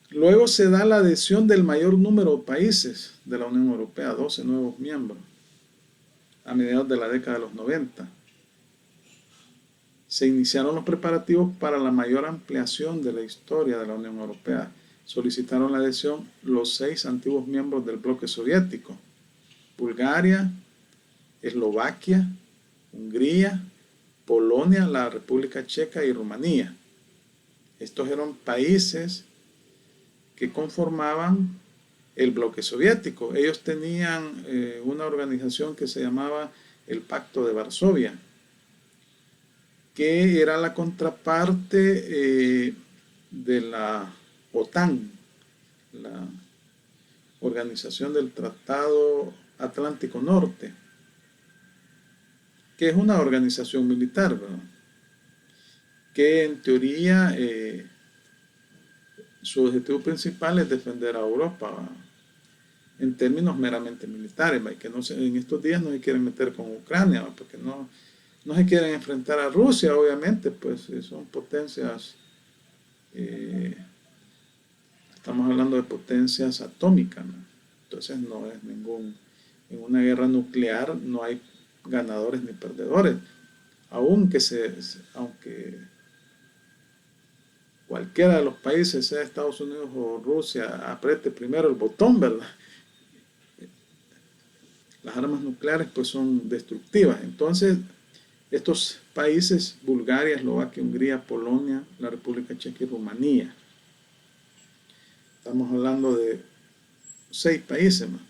Luego se da la adhesión del mayor número de países de la Unión Europea, 12 nuevos miembros, a mediados de la década de los 90. Se iniciaron los preparativos para la mayor ampliación de la historia de la Unión Europea. Solicitaron la adhesión los 6 antiguos miembros del bloque soviético: Bulgaria, Eslovaquia, Hungría, Polonia, la República Checa y Rumanía. Estos eran países que conformaban el bloque soviético. Ellos tenían una organización que se llamaba el Pacto de Varsovia, que era la contraparte de la OTAN, la Organización del Tratado Atlántico Norte, que es una organización militar, ¿verdad? Que en teoría su objetivo principal es defender a Europa, ¿verdad? En términos meramente militares, ¿verdad? Que en estos días no se quieren meter con Ucrania, ¿verdad? Porque no se quieren enfrentar a Rusia, obviamente, pues son potencias, estamos hablando de potencias atómicas, ¿no? Entonces no es en una guerra nuclear no hay ganadores ni perdedores, aunque cualquiera de los países, sea Estados Unidos o Rusia, apriete primero el botón, ¿verdad? Las armas nucleares pues son destructivas. Entonces estos países: Bulgaria, Eslovaquia, Hungría, Polonia, la República Checa y Rumanía. Estamos hablando de 6 países más.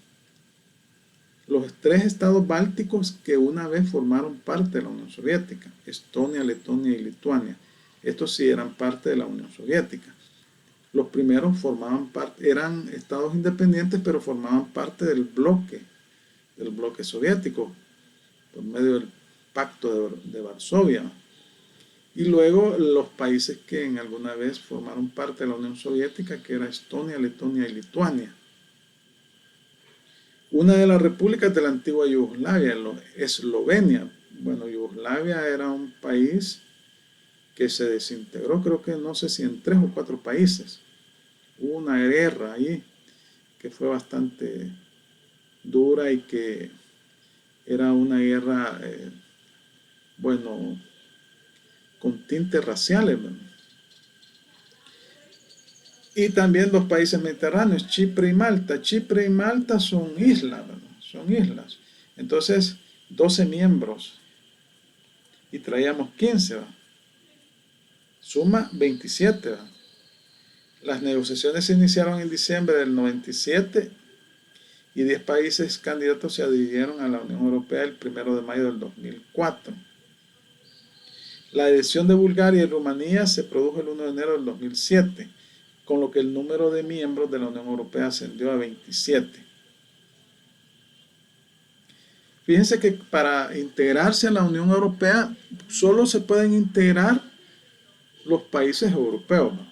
los 3 estados bálticos que una vez formaron parte de la Unión Soviética, Estonia, Letonia y Lituania. Estos sí eran parte de la Unión Soviética. Los primeros formaban parte, eran estados independientes, pero formaban parte del bloque soviético, por medio del Pacto de Varsovia. Y luego los países que en alguna vez formaron parte de la Unión Soviética, que era Estonia, Letonia y Lituania. Una de las repúblicas de la antigua Yugoslavia, Eslovenia. Bueno, Yugoslavia era un país que se desintegró, creo que no sé si en 3 o 4 países. Hubo una guerra ahí que fue bastante dura y que era una guerra, bueno, con tintes raciales, ¿verdad? Y también 2 países mediterráneos, Chipre y Malta. Chipre y Malta son islas, ¿verdad? Son islas. Entonces, 12 miembros y traíamos 15, ¿verdad? Suma 27, ¿verdad? Las negociaciones se iniciaron en diciembre del 97 y 10 países candidatos se adhirieron a la Unión Europea el 1 de mayo del 2004. La adhesión de Bulgaria y Rumanía se produjo el 1 de enero del 2007, con lo que el número de miembros de la Unión Europea ascendió a 27. Fíjense que para integrarse a la Unión Europea solo se pueden integrar los países europeos, ¿no?,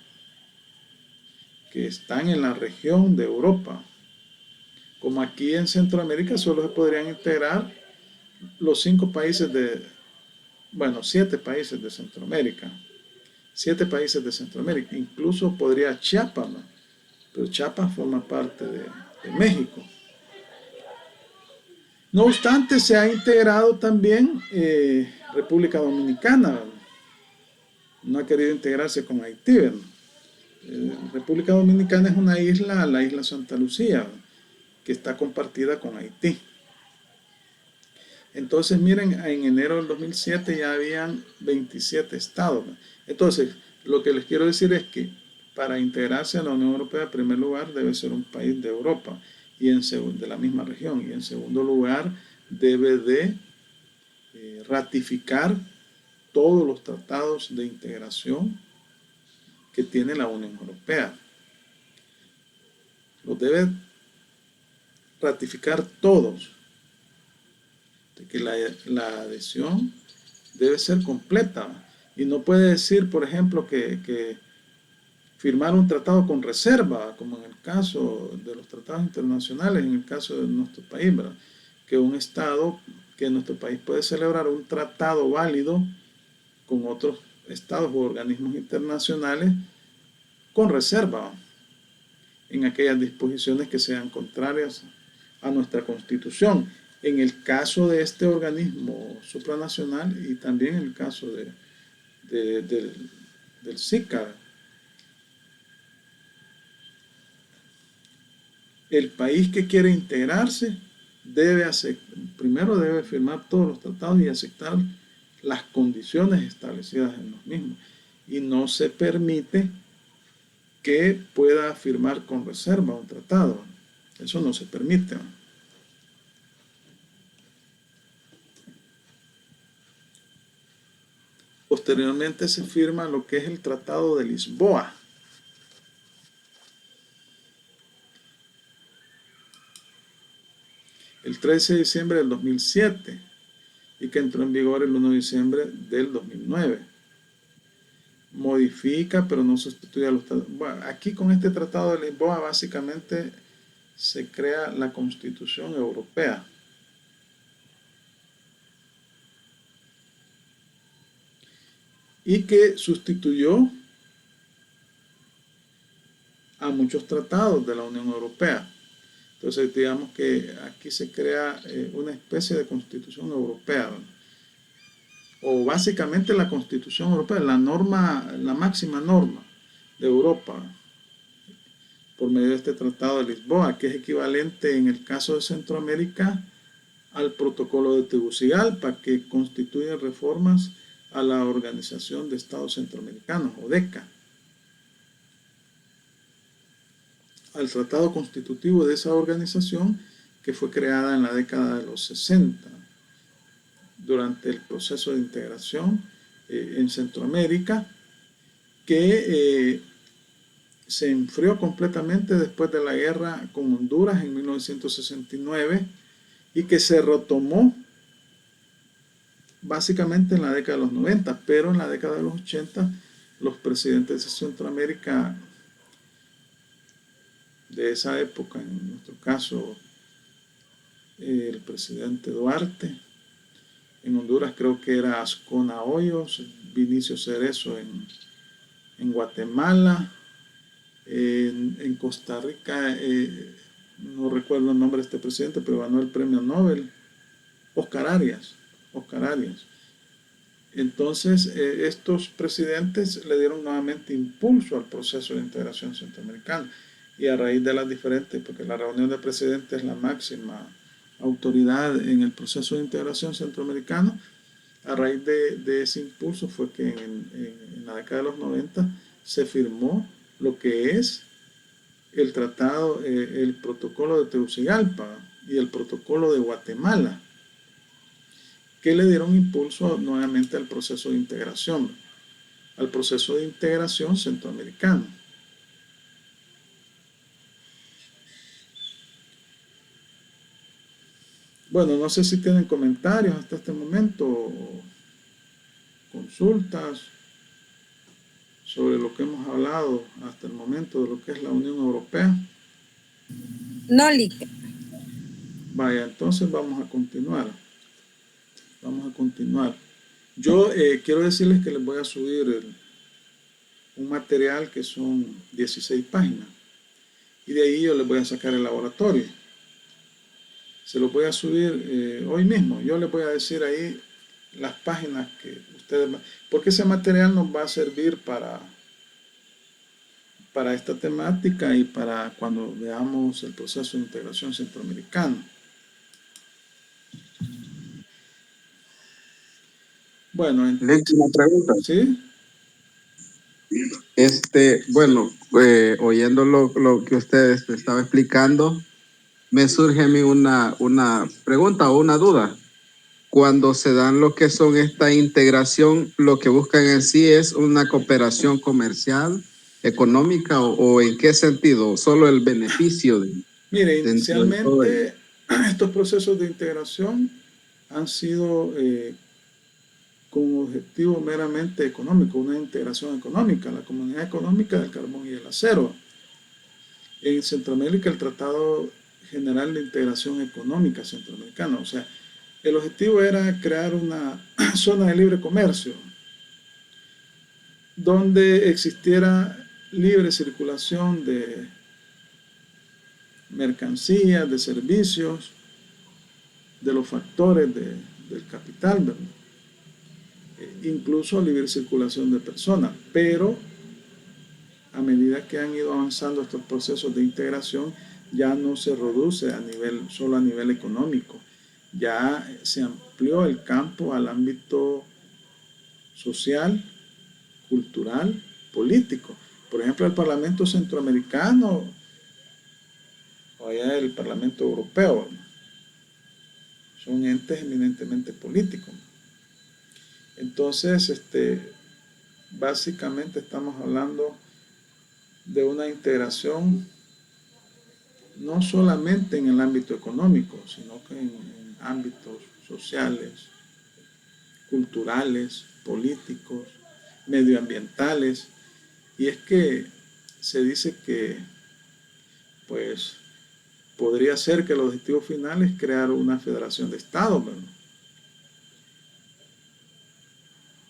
que están en la región de Europa. Como aquí en Centroamérica solo se podrían integrar los 5 países bueno, 7 países de Centroamérica. 7 países de Centroamérica. Incluso podría Chiapas, ¿no? Pero Chiapas forma parte de México. No obstante, se ha integrado también República Dominicana, ¿no? No ha querido integrarse con Haití, ¿no? República Dominicana es una isla, la isla Santa Lucía, ¿no?, que está compartida con Haití. Entonces, miren, en enero del 2007 ya habían 27 estados, ¿no? Entonces, lo que les quiero decir es que para integrarse a la Unión Europea, en primer lugar, debe ser un país de Europa y de la misma región. Y en segundo lugar, debe de ratificar todos los tratados de integración que tiene la Unión Europea. Los debe ratificar todos. De que la adhesión debe ser completa. Y no puede decir, por ejemplo, que firmar un tratado con reserva, como en el caso de los tratados internacionales, en el caso de nuestro país, ¿verdad?, que un Estado, que nuestro país puede celebrar un tratado válido con otros estados u organismos internacionales con reserva en aquellas disposiciones que sean contrarias a nuestra Constitución. En el caso de este organismo supranacional y también en el caso del SICA, el país que quiere integrarse primero debe firmar todos los tratados y aceptar las condiciones establecidas en los mismos. Y no se permite que pueda firmar con reserva un tratado. Eso no se permite. Posteriormente se firma lo que es el Tratado de Lisboa. El 13 de diciembre del 2007 y que entró en vigor el 1 de diciembre del 2009. Modifica, pero no sustituye a los tratados. Bueno, aquí con este Tratado de Lisboa básicamente se crea la Constitución Europea. Y que sustituyó a muchos tratados de la Unión Europea. Entonces, digamos que aquí se crea una especie de Constitución Europea, ¿no?, o básicamente la Constitución Europea, la máxima norma de Europa, por medio de este Tratado de Lisboa, que es equivalente en el caso de Centroamérica al Protocolo de Tegucigalpa, que constituye reformas a la Organización de Estados Centroamericanos, ODECA, al tratado constitutivo de esa organización que fue creada en la década de los 60 durante el proceso de integración en Centroamérica, que se enfrió completamente después de la guerra con Honduras en 1969 y que se retomó básicamente en la década de los 90, pero en la década de los 80 los presidentes de Centroamérica de esa época, en nuestro caso el presidente Duarte, en Honduras creo que era Ascona Hoyos, Vinicio Cerezo en Guatemala, en Costa Rica, no recuerdo el nombre de este presidente, pero ganó el premio Nobel, Oscar Arias. Entonces, estos presidentes le dieron nuevamente impulso al proceso de integración centroamericana y a raíz de las diferentes, porque la reunión de presidentes es la máxima autoridad en el proceso de integración centroamericano, a raíz de ese impulso fue que en la década de los 90 se firmó lo que es el tratado, el protocolo de Tegucigalpa y el protocolo de Guatemala, que le dieron impulso nuevamente al proceso de integración centroamericano. Bueno, no sé si tienen comentarios hasta este momento, o consultas sobre lo que hemos hablado hasta el momento de lo que es la Unión Europea. No, Lick. Vaya, entonces vamos a continuar. Yo quiero decirles que les voy a subir un material que son 16 páginas. Y de ahí yo les voy a sacar el laboratorio. Se los voy a subir hoy mismo. Yo les voy a decir ahí las páginas que ustedes... Porque ese material nos va a servir para esta temática y para cuando veamos el proceso de integración centroamericano. Bueno, Lex, una pregunta. ¿sí? Bueno, oyendo lo que usted estaba explicando, me surge a mí una pregunta o una duda. Cuando se dan lo que son esta integración, lo que buscan en sí es una cooperación comercial, económica o en qué sentido, solo el beneficio Mire, dentro de todo ello. inicialmente estos procesos de integración han sido con objetivo meramente económico, una integración económica, la Comunidad Económica del Carbón y el Acero. En Centroamérica, el Tratado General de Integración Económica Centroamericana, o sea, el objetivo era crear una zona de libre comercio donde existiera libre circulación de mercancías, de servicios, de los factores del capital, ¿verdad? Incluso libre circulación de personas, pero a medida que han ido avanzando estos procesos de integración, ya no se reduce solo a nivel económico, ya se amplió el campo al ámbito social, cultural, político. Por ejemplo, el Parlamento Centroamericano o allá el Parlamento Europeo, ¿no? Son entes eminentemente políticos. Entonces, básicamente estamos hablando de una integración no solamente en el ámbito económico, sino que en ámbitos sociales, culturales, políticos, medioambientales. Y es que se dice que, pues, podría ser que el objetivo final es crear una federación de estados, ¿verdad?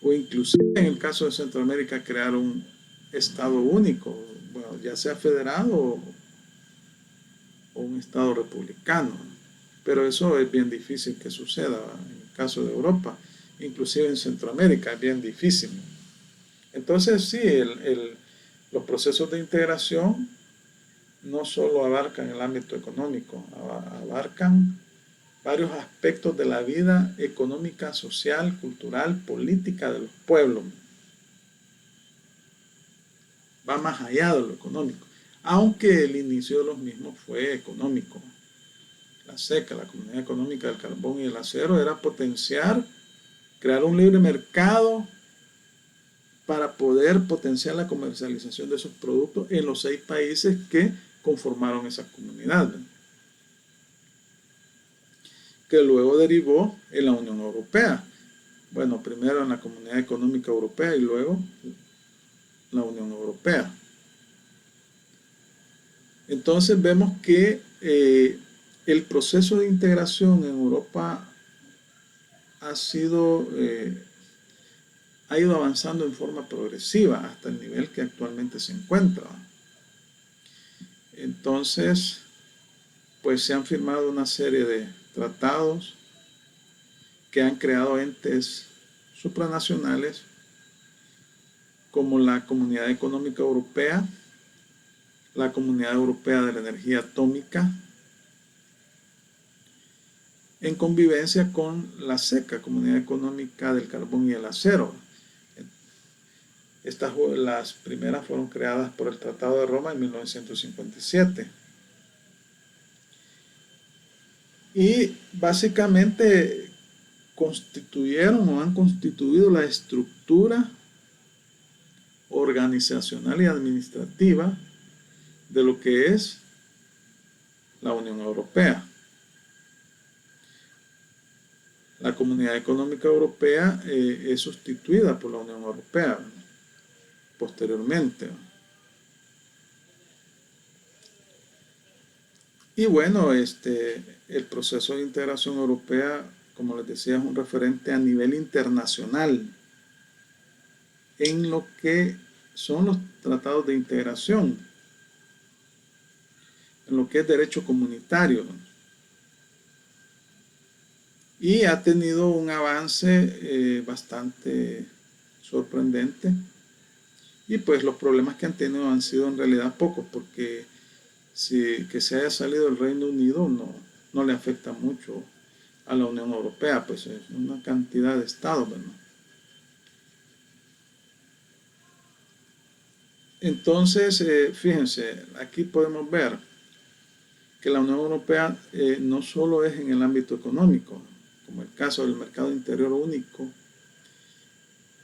O inclusive en el caso de Centroamérica crear un estado único, bueno, ya sea federado o un estado republicano. Pero eso es bien difícil que suceda en el caso de Europa, inclusive en Centroamérica es bien difícil. Entonces sí, los procesos de integración no solo abarcan el ámbito económico, abarcan varios aspectos de la vida económica, social, cultural, política de los pueblos. Va más allá de lo económico, aunque el inicio de los mismos fue económico. la CECA, la Comunidad Económica del Carbón y el Acero, era potenciar, crear un libre mercado para poder potenciar la comercialización de esos productos en los 6 países que conformaron esa comunidad, que luego derivó en la Unión Europea. Bueno, primero en la Comunidad Económica Europea y luego la Unión Europea. Entonces vemos que el proceso de integración en Europa ha ido avanzando en forma progresiva hasta el nivel que actualmente se encuentra. Entonces, pues se han firmado una serie de tratados que han creado entes supranacionales como la Comunidad Económica Europea, la Comunidad Europea de la Energía Atómica, en convivencia con la CECA, Comunidad Económica del Carbón y el Acero. Las primeras fueron creadas por el Tratado de Roma en 1957. Y básicamente constituyeron o han constituido la estructura organizacional y administrativa de lo que es la Unión Europea. La Comunidad Económica Europea es sustituida por la Unión Europea posteriormente. Y bueno, el proceso de integración europea, como les decía, es un referente a nivel internacional en lo que son los tratados de integración, en lo que es derecho comunitario. Y ha tenido un avance bastante sorprendente. Y pues los problemas que han tenido han sido en realidad pocos, porque que se haya salido el Reino Unido no le afecta mucho a la Unión Europea, pues es una cantidad de estados, ¿verdad? Entonces, fíjense, aquí podemos ver que la Unión Europea no solo es en el ámbito económico, como el caso del mercado interior único,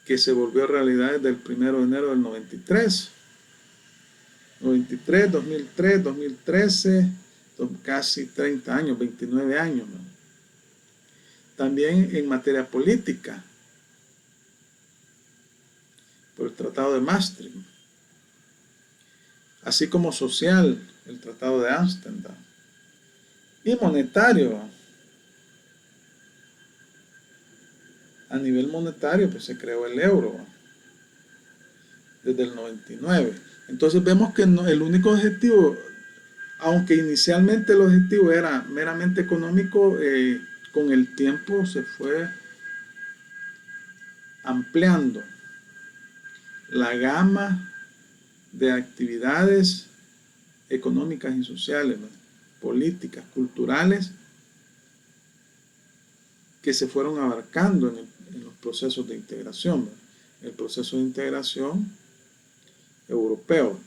que se volvió realidad desde el 1 de enero del 93, 2003, 2013, casi 30 años, 29 años, ¿no? También en materia política, por el Tratado de Maastricht, así como social, el Tratado de Ámsterdam, y monetario. A nivel monetario, pues se creó el euro desde el 99. Entonces vemos que el único objetivo, aunque inicialmente el objetivo era meramente económico, con el tiempo se fue ampliando la gama de actividades económicas y sociales, ¿no? Políticas, culturales, que se fueron abarcando en los procesos de integración, ¿no? El proceso de integración europeo.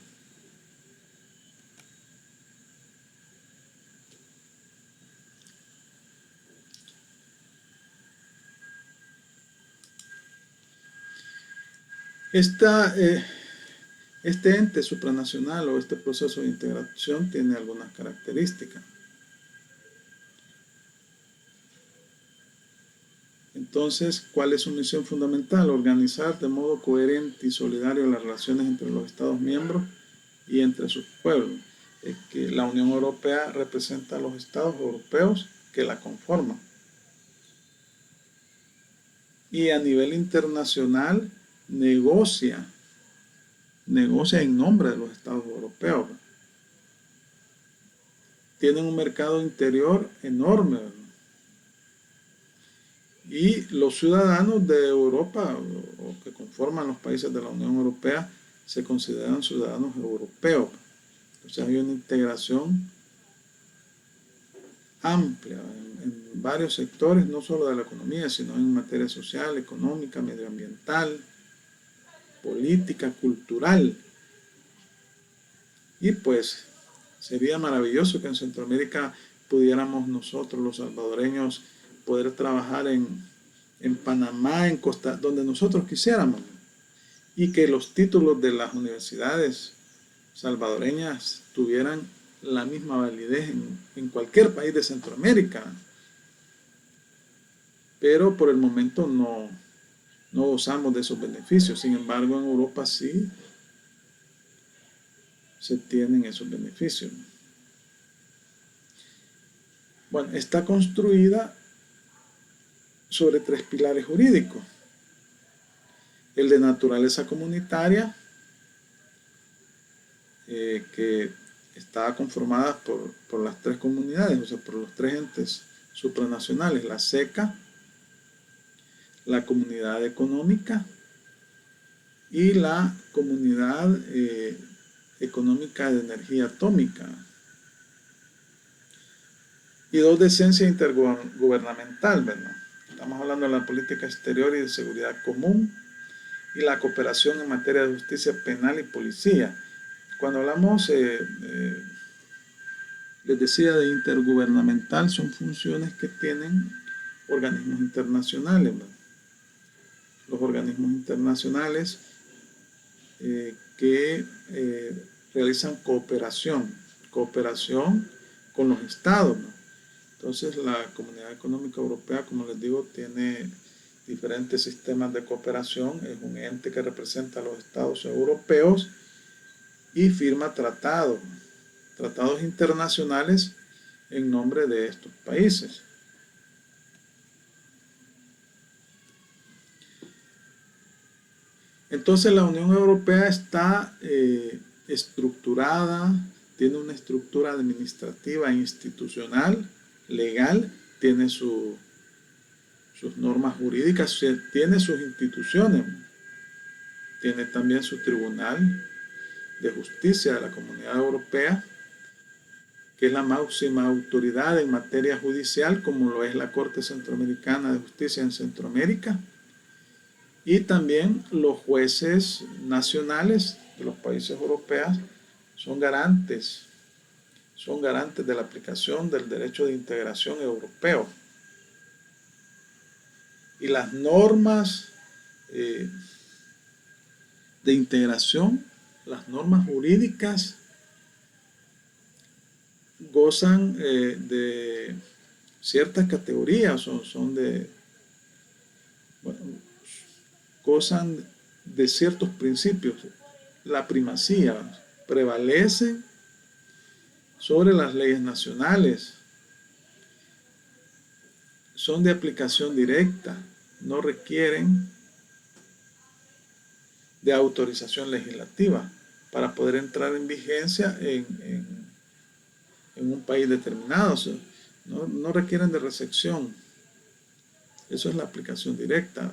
Este ente supranacional o este proceso de integración tiene algunas características. Entonces, ¿cuál es su misión fundamental? Organizar de modo coherente y solidario las relaciones entre los Estados miembros y entre sus pueblos. Es que la Unión Europea representa a los Estados europeos que la conforman. Y a nivel internacional negocia en nombre de los Estados europeos. Tienen un mercado interior enorme, ¿verdad? Y los ciudadanos de Europa o que conforman los países de la Unión Europea se consideran ciudadanos europeos. O sea, hay una integración amplia en varios sectores, no solo de la economía, sino en materia social, económica, medioambiental, política, cultural. Y pues sería maravilloso que en Centroamérica pudiéramos nosotros, los salvadoreños, poder trabajar en Panamá, en Costa, donde nosotros quisiéramos, y que los títulos de las universidades salvadoreñas tuvieran la misma validez en cualquier país de Centroamérica. Pero por el momento no gozamos de esos beneficios. Sin embargo, en Europa sí se tienen esos beneficios. Bueno, está construida sobre 3 pilares jurídicos. El de naturaleza comunitaria, que está conformada por las 3 comunidades, o sea, por los 3 entes supranacionales, la SECA, la comunidad económica y la comunidad económica de energía atómica. Y 2 de esencia intergubernamental, ¿verdad? Estamos hablando de la política exterior y de seguridad común y la cooperación en materia de justicia penal y policía. Cuando hablamos, les decía, de intergubernamental, son funciones que tienen organismos internacionales, ¿verdad? Los organismos internacionales que realizan cooperación con los estados, ¿no? Entonces la Comunidad Económica Europea, como les digo, tiene diferentes sistemas de cooperación, es un ente que representa a los estados europeos y firma tratados internacionales en nombre de estos países. Entonces la Unión Europea está estructurada, tiene una estructura administrativa e institucional, legal, tiene sus normas jurídicas, tiene sus instituciones, tiene también su Tribunal de Justicia de la Comunidad Europea, que es la máxima autoridad en materia judicial, como lo es la Corte Centroamericana de Justicia en Centroamérica. Y también los jueces nacionales de los países europeos son garantes de la aplicación del derecho de integración europeo. Y las normas de integración, las normas jurídicas, gozan de ciertas categorías, gozan de ciertos principios. La primacía prevalece sobre las leyes nacionales, son de aplicación directa, no requieren de autorización legislativa para poder entrar en vigencia en un país determinado. O sea, no requieren de recepción. Eso es la aplicación directa.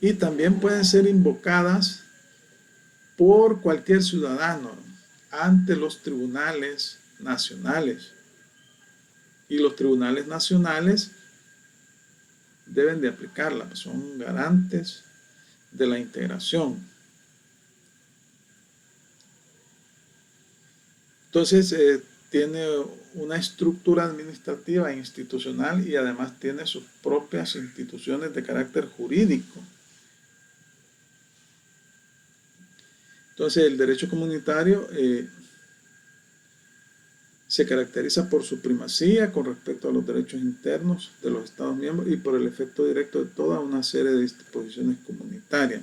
Y también pueden ser invocadas por cualquier ciudadano ante los tribunales nacionales. Y los tribunales nacionales deben de aplicarla, son garantes de la integración. Entonces, tiene una estructura administrativa e institucional y además tiene sus propias instituciones de carácter jurídico. Entonces, el derecho comunitario se caracteriza por su primacía con respecto a los derechos internos de los Estados miembros y por el efecto directo de toda una serie de disposiciones comunitarias.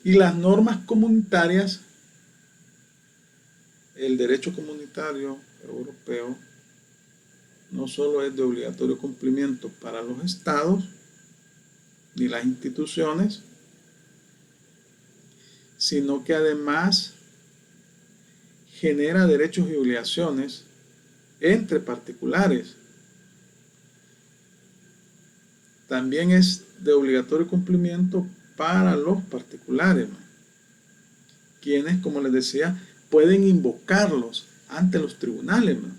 Y las normas comunitarias, el derecho comunitario europeo, no solo es de obligatorio cumplimiento para los estados ni las instituciones, sino que además genera derechos y obligaciones entre particulares. También es de obligatorio cumplimiento para los particulares, ¿no? Quienes, como les decía, pueden invocarlos ante los tribunales, ¿no?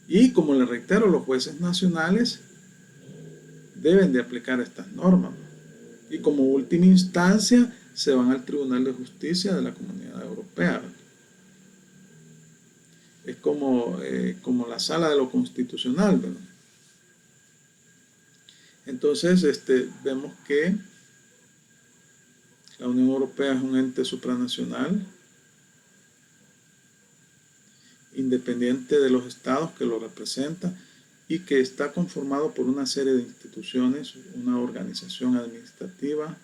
Y como les reitero, los jueces nacionales deben de aplicar estas normas, ¿no? Y como última instancia se van al Tribunal de Justicia de la Comunidad Europea. Es como la sala de lo constitucional, ¿verdad? Entonces, vemos que la Unión Europea es un ente supranacional, independiente de los estados que lo representan y que está conformado por una serie de instituciones, una organización administrativa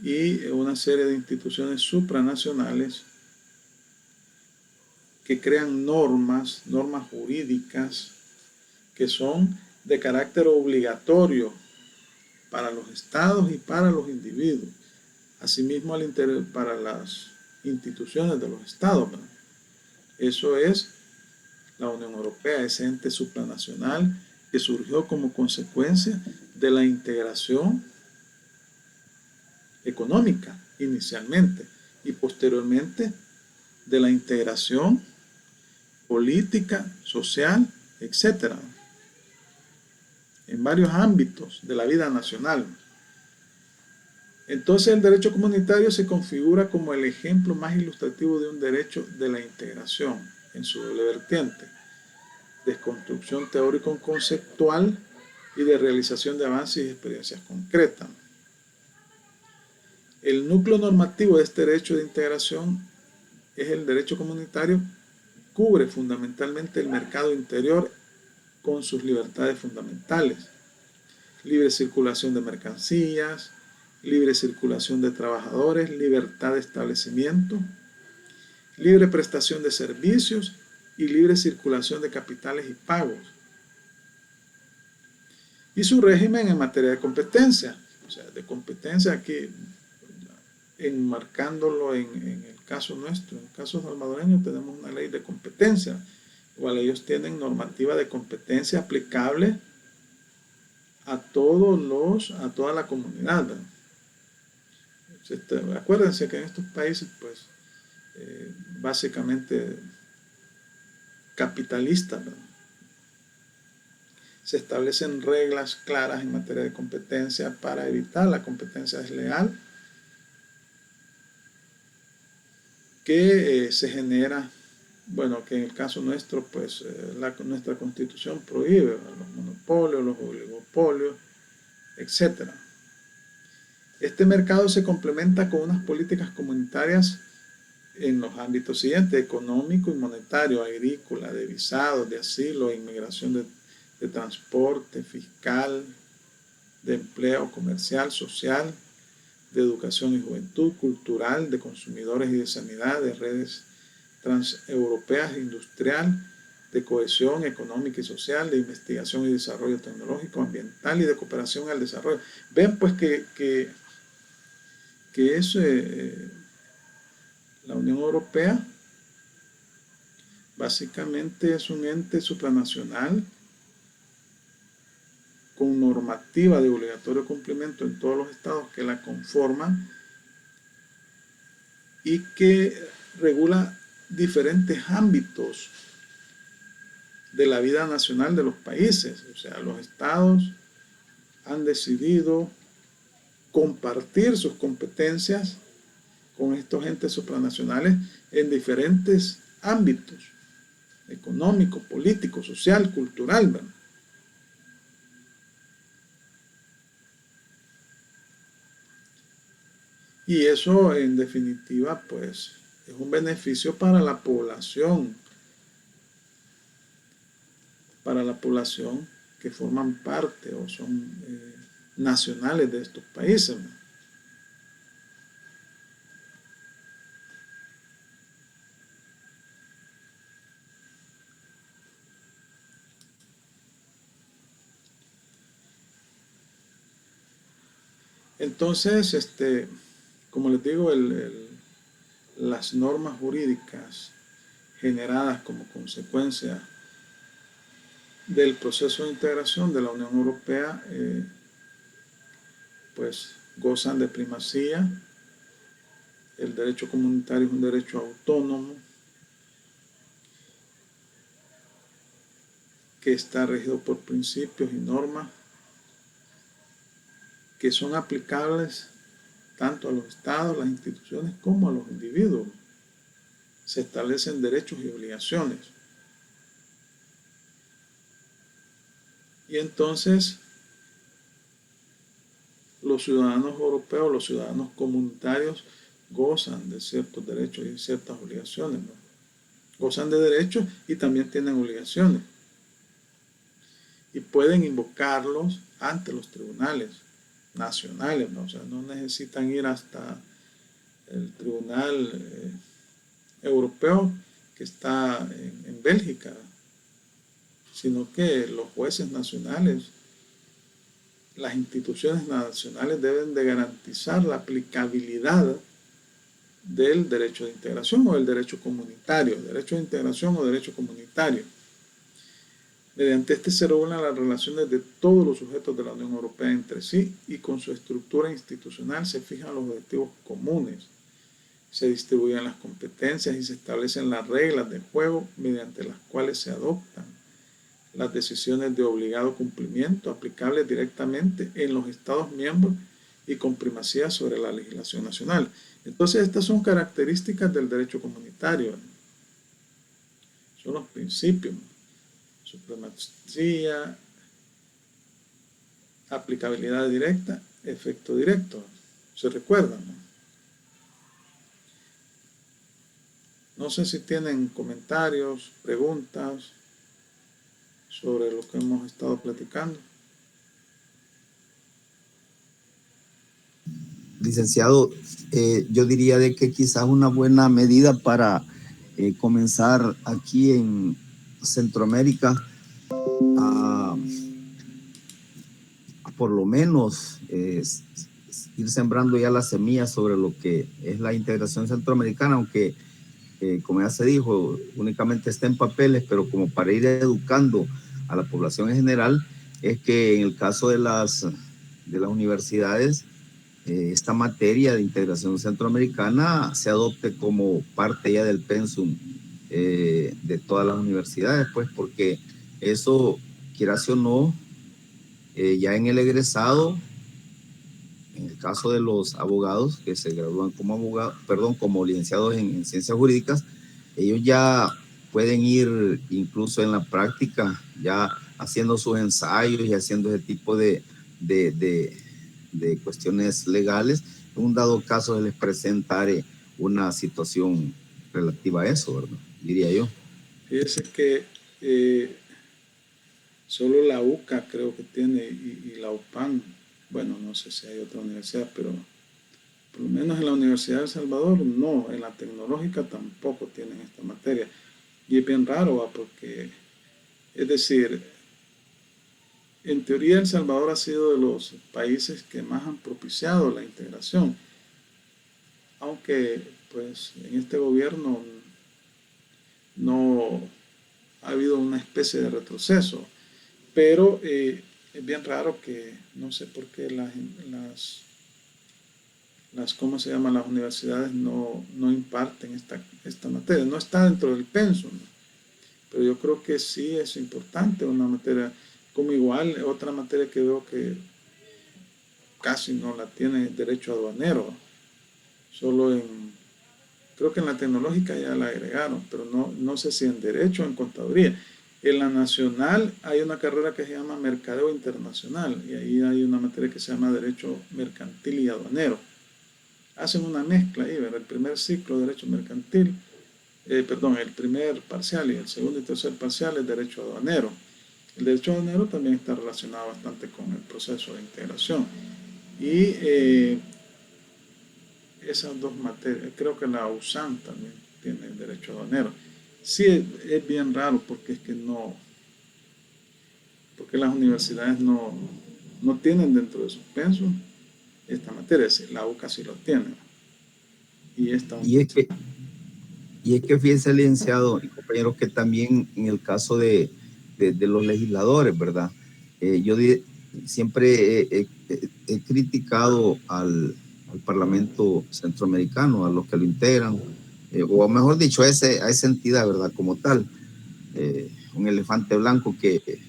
y una serie de instituciones supranacionales que crean normas jurídicas que son de carácter obligatorio para los estados y para los individuos, asimismo para las instituciones de los estados, ¿verdad? Eso es la Unión Europea, ese ente supranacional que surgió como consecuencia de la integración económica inicialmente y posteriormente de la integración política, social, etcétera, en varios ámbitos de la vida nacional. Entonces el derecho comunitario se configura como el ejemplo más ilustrativo de un derecho de la integración en su doble vertiente, de construcción teórico-conceptual y de realización de avances y experiencias concretas. El núcleo normativo de este derecho de integración es el derecho comunitario, cubre fundamentalmente el mercado interior con sus libertades fundamentales, libre circulación de mercancías, libre circulación de trabajadores, libertad de establecimiento, libre prestación de servicios y libre circulación de capitales y pagos. Y su régimen en materia de competencia, o sea, de competencia aquí, enmarcándolo en el caso nuestro, en el caso salvadoreño tenemos una ley de competencia, igual ellos tienen normativa de competencia aplicable a toda la comunidad, ¿verdad? Acuérdense que en estos países, pues, básicamente capitalistas, ¿verdad? Se establecen reglas claras en materia de competencia para evitar la competencia desleal que se genera, bueno, que en el caso nuestro, pues, nuestra Constitución prohíbe los monopolios, los oligopolios, etc. Este mercado se complementa con unas políticas comunitarias en los ámbitos siguientes: económico y monetario, agrícola, de visados, de asilo, inmigración, de transporte, fiscal, de empleo, comercial, social, de educación y juventud, cultural, de consumidores y de sanidad, de redes transeuropeas, industrial, de cohesión económica y social, de investigación y desarrollo tecnológico, ambiental y de cooperación al desarrollo. Ven pues que es la Unión Europea básicamente es un ente supranacional con normativa de obligatorio cumplimiento en todos los estados que la conforman y que regula diferentes ámbitos de la vida nacional de los países. O sea, los estados han decidido compartir sus competencias con estos entes supranacionales en diferentes ámbitos: económico, político, social, cultural, ¿verdad? Y eso, en definitiva, pues, es un beneficio para la población que forman parte o son nacionales de estos países, ¿no? Entonces, como les digo, las normas jurídicas generadas como consecuencia del proceso de integración de la Unión Europea, pues gozan de primacía. El derecho comunitario es un derecho autónomo que está regido por principios y normas que son aplicables tanto a los estados, las instituciones, como a los individuos. Se establecen derechos y obligaciones. Y entonces los ciudadanos europeos, los ciudadanos comunitarios gozan de ciertos derechos y ciertas obligaciones, ¿no? Gozan de derechos y también tienen obligaciones. Y pueden invocarlos ante los tribunales nacionales, ¿no? O sea, no necesitan ir hasta el tribunal europeo que está en Bélgica, sino que los jueces nacionales, las instituciones nacionales deben de garantizar la aplicabilidad del derecho de integración o del derecho comunitario, derecho de integración o derecho comunitario. Mediante este se regulan las relaciones de todos los sujetos de la Unión Europea entre sí y con su estructura institucional se fijan los objetivos comunes, se distribuyen las competencias y se establecen las reglas de juego mediante las cuales se adoptan las decisiones de obligado cumplimiento aplicables directamente en los Estados miembros y con primacía sobre la legislación nacional. Entonces, estas son características del derecho comunitario. Son los principios: supremacía, aplicabilidad directa, efecto directo. ¿Se recuerdan, no? No sé si tienen comentarios, preguntas sobre lo que hemos estado platicando. Licenciado, yo diría de que quizás una buena medida para comenzar aquí en Centroamérica a por lo menos ir sembrando ya las semillas sobre lo que es la integración centroamericana, aunque como ya se dijo, únicamente está en papeles, pero como para ir educando a la población en general, es que en el caso de las universidades, esta materia de integración centroamericana se adopte como parte ya del pensum de todas las universidades, pues porque eso, quieras o no, ya en el egresado, en el caso de los abogados que se gradúan como abogados, como licenciados en ciencias jurídicas, ellos ya pueden ir incluso en la práctica, ya haciendo sus ensayos y haciendo ese tipo de cuestiones legales. En un dado caso se les presenta una situación relativa a eso, ¿verdad? Diría yo. Fíjese que solo la UCA creo que tiene y la UPAN, bueno, no sé si hay otra universidad, pero por lo menos en la Universidad de El Salvador no, en la tecnológica tampoco tienen esta materia. Y es bien raro, porque, es decir, en teoría El Salvador ha sido de los países que más han propiciado la integración, aunque pues en este gobierno no ha habido una especie de retroceso, pero es bien raro que, no sé por qué ¿cómo se llama? Las universidades no imparten esta materia. No está dentro del pensum, pero yo creo que sí es importante una materia, como igual otra materia que veo que casi no la tiene, derecho aduanero. Solo creo que en la tecnológica ya la agregaron, pero no sé si en derecho o en contaduría. En la nacional hay una carrera que se llama Mercadeo Internacional y ahí hay una materia que se llama Derecho Mercantil y Aduanero. Hacen una mezcla ahí, ¿verdad? El primer ciclo de Derecho Mercantil, el primer parcial y el segundo y tercer parcial es Derecho Aduanero. El Derecho Aduanero también está relacionado bastante con el proceso de integración. Y esas dos materias, creo que la USAM también tiene el Derecho Aduanero. Sí, es bien raro porque es que porque las universidades no tienen dentro de sus pensos esta materia. La UCA sí lo tiene. Y es que fíjense, licenciado y compañeros, que también en el caso de los legisladores, ¿verdad? Yo siempre he criticado al Parlamento Centroamericano, a los que lo integran, o mejor dicho, a esa entidad, ¿verdad? Como tal, un elefante blanco que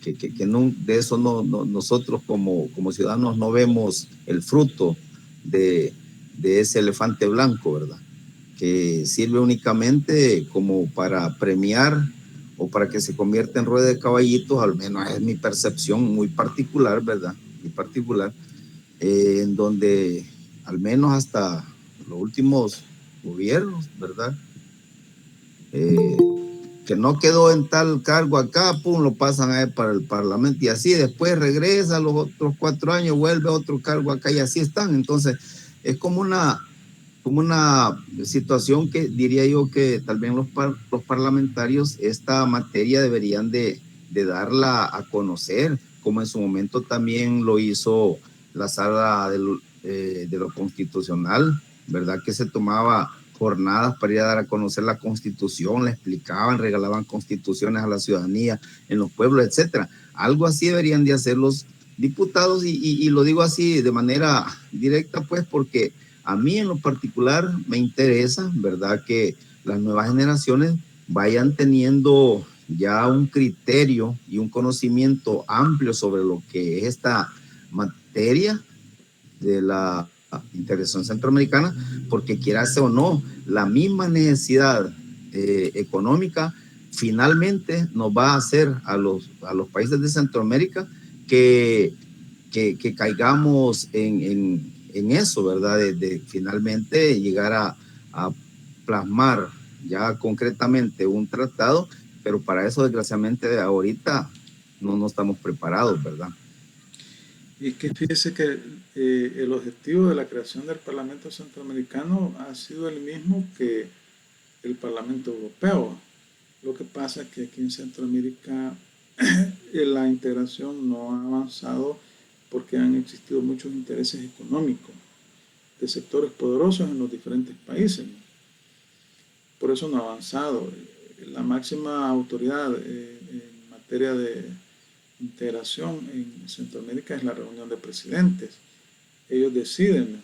que no, de eso nosotros como ciudadanos no vemos el fruto de ese elefante blanco, ¿verdad? Que sirve únicamente como para premiar o para que se convierta en rueda de caballitos, al menos es mi percepción muy particular, ¿verdad? Muy particular, en donde al menos hasta los últimos gobiernos, ¿verdad? Que no quedó en tal cargo acá, pum, lo pasan a él para el Parlamento y así después regresa a los otros 4 años, vuelve a otro cargo acá y así están. Entonces es como una situación que diría yo que tal vez los parlamentarios esta materia deberían de darla a conocer, como en su momento también lo hizo la sala de lo constitucional, ¿verdad? Que se tomaba jornadas para ir a dar a conocer la Constitución, le explicaban, regalaban constituciones a la ciudadanía en los pueblos, etcétera. Algo así deberían de hacer los diputados y lo digo así de manera directa, pues, porque a mí en lo particular me interesa, ¿verdad?, que las nuevas generaciones vayan teniendo ya un criterio y un conocimiento amplio sobre lo que es esta materia de la integración centroamericana, porque quieras o no, la misma necesidad económica finalmente nos va a hacer a los países de Centroamérica que caigamos en eso, ¿verdad? De finalmente llegar a plasmar ya concretamente un tratado, pero para eso desgraciadamente ahorita no estamos preparados, ¿verdad? Y que fíjese que el objetivo de la creación del Parlamento Centroamericano ha sido el mismo que el Parlamento Europeo. Lo que pasa es que aquí en Centroamérica la integración no ha avanzado porque han existido muchos intereses económicos de sectores poderosos en los diferentes países. Por eso no ha avanzado. La máxima autoridad en materia de integración en Centroamérica es la reunión de presidentes. Ellos deciden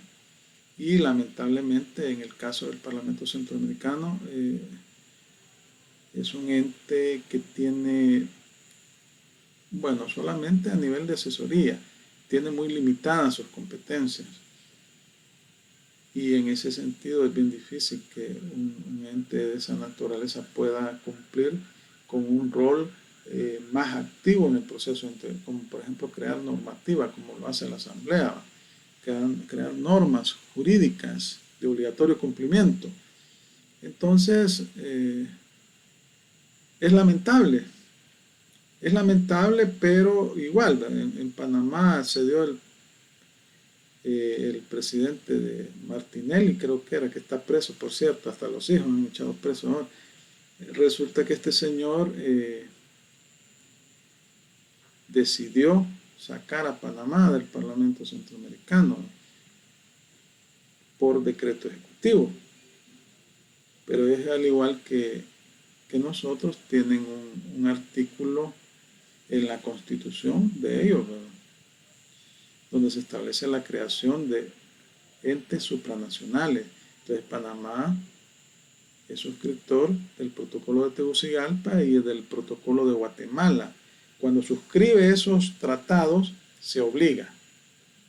y lamentablemente en el caso del Parlamento Centroamericano es un ente que tiene, bueno, solamente a nivel de asesoría, tiene muy limitadas sus competencias. Y en ese sentido es bien difícil que un ente de esa naturaleza pueda cumplir con un rol más activo en el proceso, como por ejemplo crear normativa, como lo hace la Asamblea, crear normas jurídicas de obligatorio cumplimiento. Entonces, es lamentable, pero igual, en Panamá se dio el presidente de Martinelli, creo que era, que está preso, por cierto, hasta los hijos han echado preso ahora. Resulta que este señor decidió sacar a Panamá del Parlamento Centroamericano por decreto ejecutivo. Pero es al igual que nosotros, tienen un artículo en la Constitución de ellos, ¿verdad?, donde se establece la creación de entes supranacionales. Entonces Panamá es suscriptor del protocolo de Tegucigalpa y del protocolo de Guatemala. Cuando suscribe esos tratados se obliga.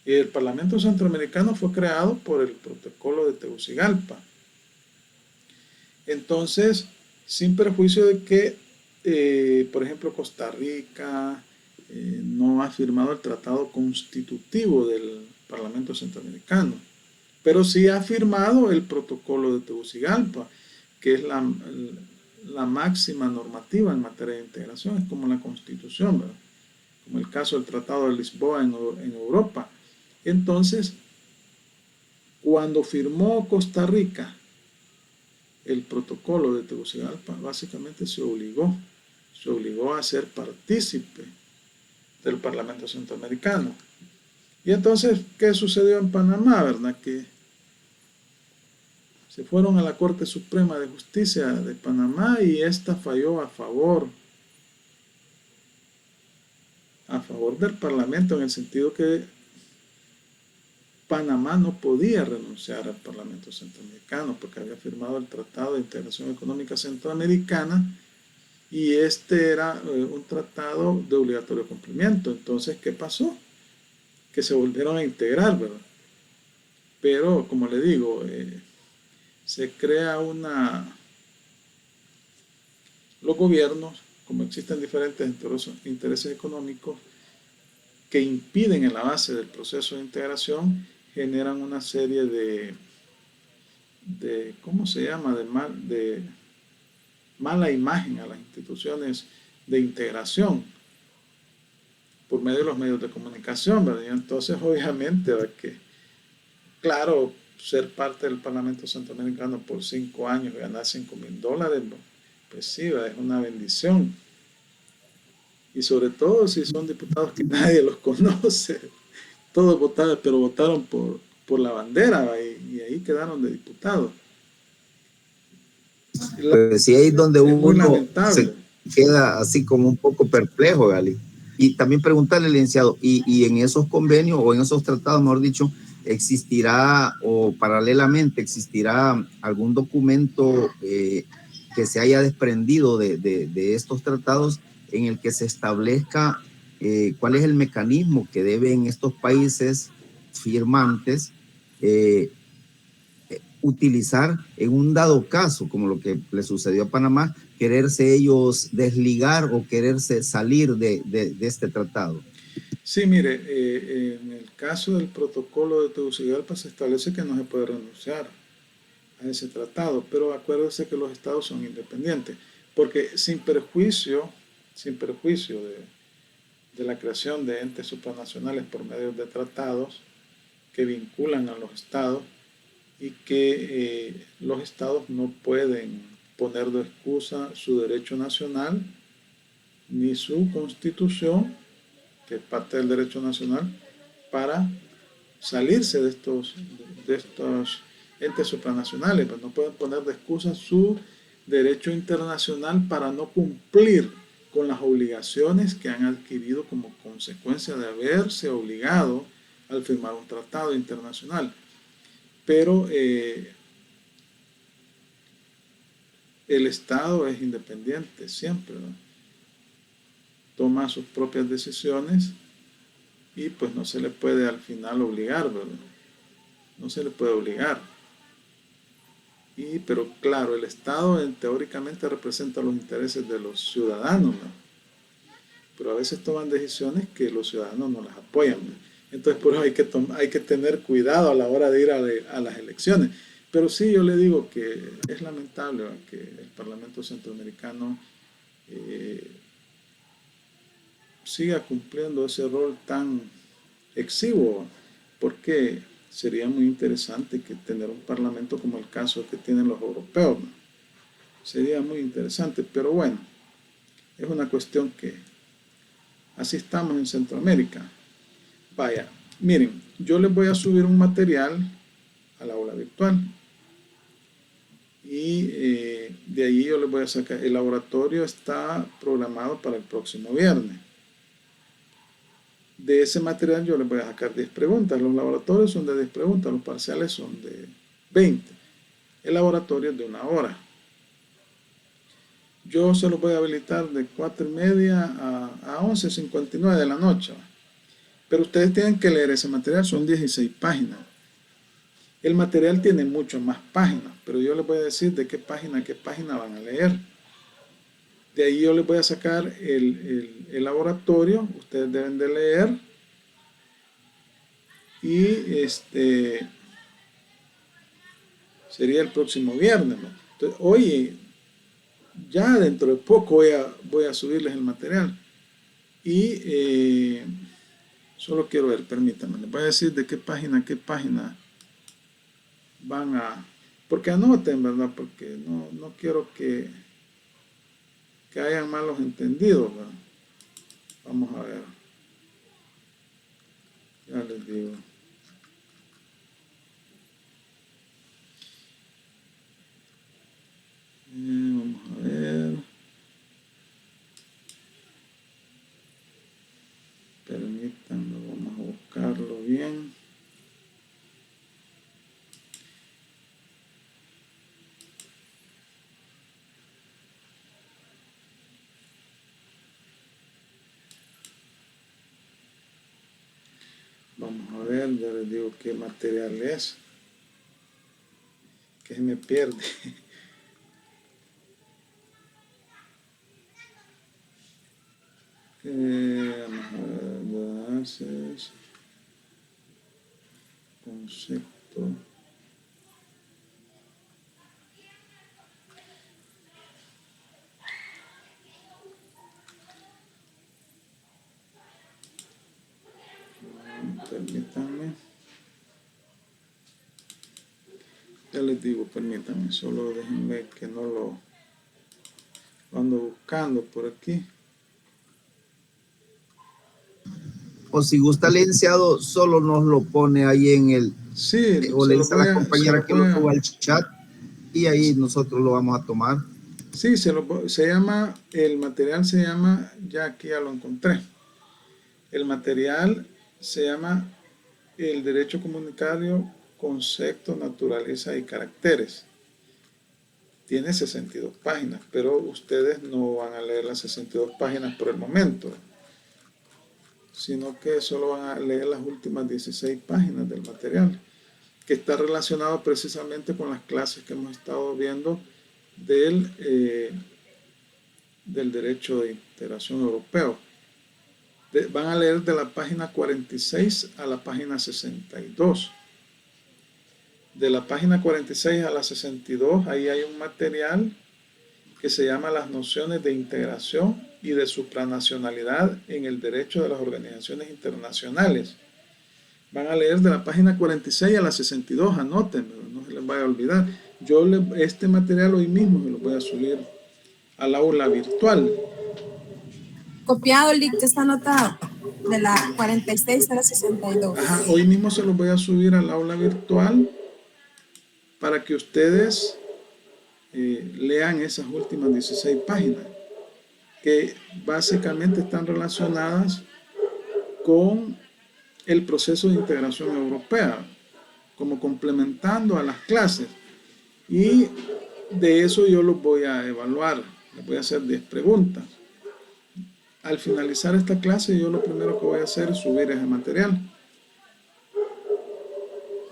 Y el Parlamento Centroamericano fue creado por el protocolo de Tegucigalpa. Entonces, sin perjuicio de que, por ejemplo, Costa Rica no ha firmado el tratado constitutivo del Parlamento Centroamericano, pero sí ha firmado el protocolo de Tegucigalpa, que es la máxima normativa en materia de integración, es como la Constitución, ¿verdad?, como el caso del Tratado de Lisboa en Europa. Entonces, cuando firmó Costa Rica el protocolo de Tegucigalpa, básicamente se obligó a ser partícipe del Parlamento Centroamericano. Y entonces, ¿qué sucedió en Panamá, verdad? Que se fueron a la Corte Suprema de Justicia de Panamá y esta falló a favor del Parlamento, en el sentido que Panamá no podía renunciar al Parlamento Centroamericano porque había firmado el Tratado de Integración Económica Centroamericana Y este era un tratado de obligatorio cumplimiento. Entonces, ¿qué pasó? Que se volvieron a integrar, ¿verdad? Pero, como le digo, se crea los gobiernos, como existen diferentes intereses económicos que impiden en la base del proceso de integración, generan una serie ¿cómo se llama? De mala imagen a las instituciones de integración por medio de los medios de comunicación, ¿verdad? Y entonces, obviamente, ¿verdad? Que, claro, ser parte del Parlamento Centroamericano por 5 años y ganar $5,000, pues sí, ¿verdad? Es una bendición. Y sobre todo si son diputados que nadie los conoce. Todos votaron, pero votaron por la bandera, ¿verdad? Y ahí quedaron de diputados. Pues sí, ahí es donde Es muy uno lamentable. se queda así como un poco perplejo, Gali. Y también preguntarle, licenciado, y en esos convenios o en esos tratados, mejor dicho, existirá o paralelamente existirá algún documento que se haya desprendido de estos tratados en el que se establezca cuál es el mecanismo que deben estos países firmantes utilizar en un dado caso, como lo que le sucedió a Panamá, quererse ellos desligar o quererse salir de este tratado. Sí, mire, en el caso del protocolo de Tegucigalpa se establece que no se puede renunciar a ese tratado, pero acuérdese que los estados son independientes, porque sin perjuicio de la creación de entes supranacionales por medio de tratados que vinculan a los estados y que los estados no pueden poner de excusa su derecho nacional ni su constitución, que es parte del derecho nacional, para salirse de estos entes supranacionales, pues no pueden poner de excusa su derecho internacional para no cumplir con las obligaciones que han adquirido como consecuencia de haberse obligado al firmar un tratado internacional. Pero el Estado es independiente siempre, ¿no? Toma sus propias decisiones y pues no se le puede al final obligar, ¿verdad? No se le puede obligar. Pero claro, el Estado teóricamente representa los intereses de los ciudadanos, ¿no? Pero a veces toman decisiones que los ciudadanos no las apoyan, ¿no? Entonces por eso hay que tener cuidado a la hora de ir a las elecciones. Pero sí, yo le digo que es lamentable, ¿verdad?, que el Parlamento Centroamericano siga cumpliendo ese rol tan exiguo, porque sería muy interesante que tener un parlamento como el caso que tienen los europeos, ¿no? Sería muy interesante, pero bueno, es una cuestión que así estamos en Centroamérica. Vaya, miren, yo les voy a subir un material a la aula virtual y de ahí yo les voy a sacar, el laboratorio está programado para el próximo viernes. De ese material yo les voy a sacar 10 preguntas. Los laboratorios son de 10 preguntas, los parciales son de 20. El laboratorio es de 1 hora. Yo se los voy a habilitar de 4:30 a 11:59 de la noche. Pero ustedes tienen que leer ese material, son 16 páginas. El material tiene mucho más páginas, pero yo les voy a decir de qué página a qué página van a leer. De ahí yo les voy a sacar el laboratorio, ustedes deben de leer. Y sería el próximo viernes, ¿no? Entonces, hoy, ya dentro de poco voy a subirles el material. Y solo quiero ver, permítanme, les voy a decir de qué página van a... Porque anoten, ¿verdad? Porque no quiero que hayan malos entendidos, ¿verdad? Vamos a ver. Ya les digo. Vamos a ver. Permítanme, vamos a buscarlo bien. Vamos a ver, ya les digo qué material es. Que se me pierde. Vamos a ver, bases, concepto. Permítanme. Ya les digo, permítanme, solo déjenme que no lo ando buscando por aquí. O si gusta, licenciado, solo nos lo pone ahí en el, Sí, o se le lo dice a voy la a- compañera se que lo voy lo a- suba al chat y ahí nosotros lo vamos a tomar. Sí, se llama, el material se llama, ya aquí ya lo encontré. El material se llama el derecho comunitario, concepto, naturaleza y caracteres. Tiene 62 páginas, pero ustedes no van a leer las 62 páginas por el momento, sino que solo van a leer las últimas 16 páginas del material, que está relacionado precisamente con las clases que hemos estado viendo del derecho de integración europeo. Van a leer de la página 46 a la página 62. De la página 46 a la 62, ahí hay un material que se llama Las nociones de integración y de supranacionalidad en el derecho de las organizaciones internacionales. Van a leer de la página 46 a la 62, anótenlo, no se les vaya a olvidar. Este material hoy mismo se lo voy a subir al aula virtual. Copiado, Lick, ya está anotado. De la 46 a la 62. Ajá, hoy mismo se los voy a subir al aula virtual para que ustedes lean esas últimas 16 páginas, que básicamente están relacionadas con el proceso de integración europea, como complementando a las clases. Y de eso yo los voy a evaluar, les voy a hacer 10 preguntas. Al finalizar esta clase, yo lo primero que voy a hacer es subir ese material.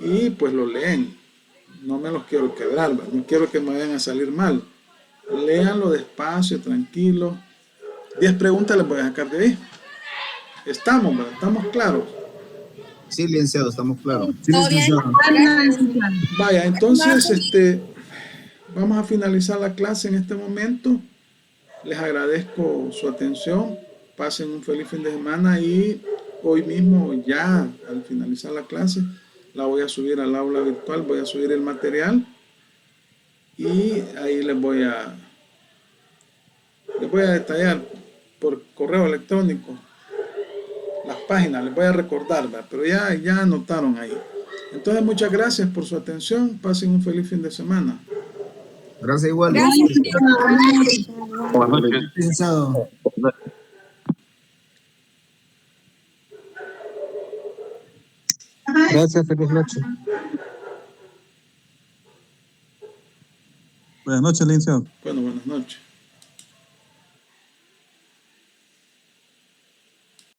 Y pues lo leen. No me los quiero quebrar, ¿verdad? No quiero que me vayan a salir mal. Léanlo despacio, tranquilo. 10 preguntas les voy a sacar de ahí. Estamos, ¿verdad? Estamos claros. Sí, licenciado, estamos claros. Sí, Todo bien. licenciado. Vaya, entonces vamos a finalizar la clase en este momento. Les agradezco su atención. Pasen un feliz fin de semana y hoy mismo ya al finalizar la clase la voy a subir al aula virtual, voy a subir el material y ahí les voy a detallar por correo electrónico las páginas, les voy a recordar, ¿verdad? Pero ya anotaron ahí. Entonces muchas gracias por su atención, pasen un feliz fin de semana. Gracias igual. Gracias. Buenas noches. Licenciado. Gracias, feliz noche. Buenas noches, licenciado. Bueno, buenas noches.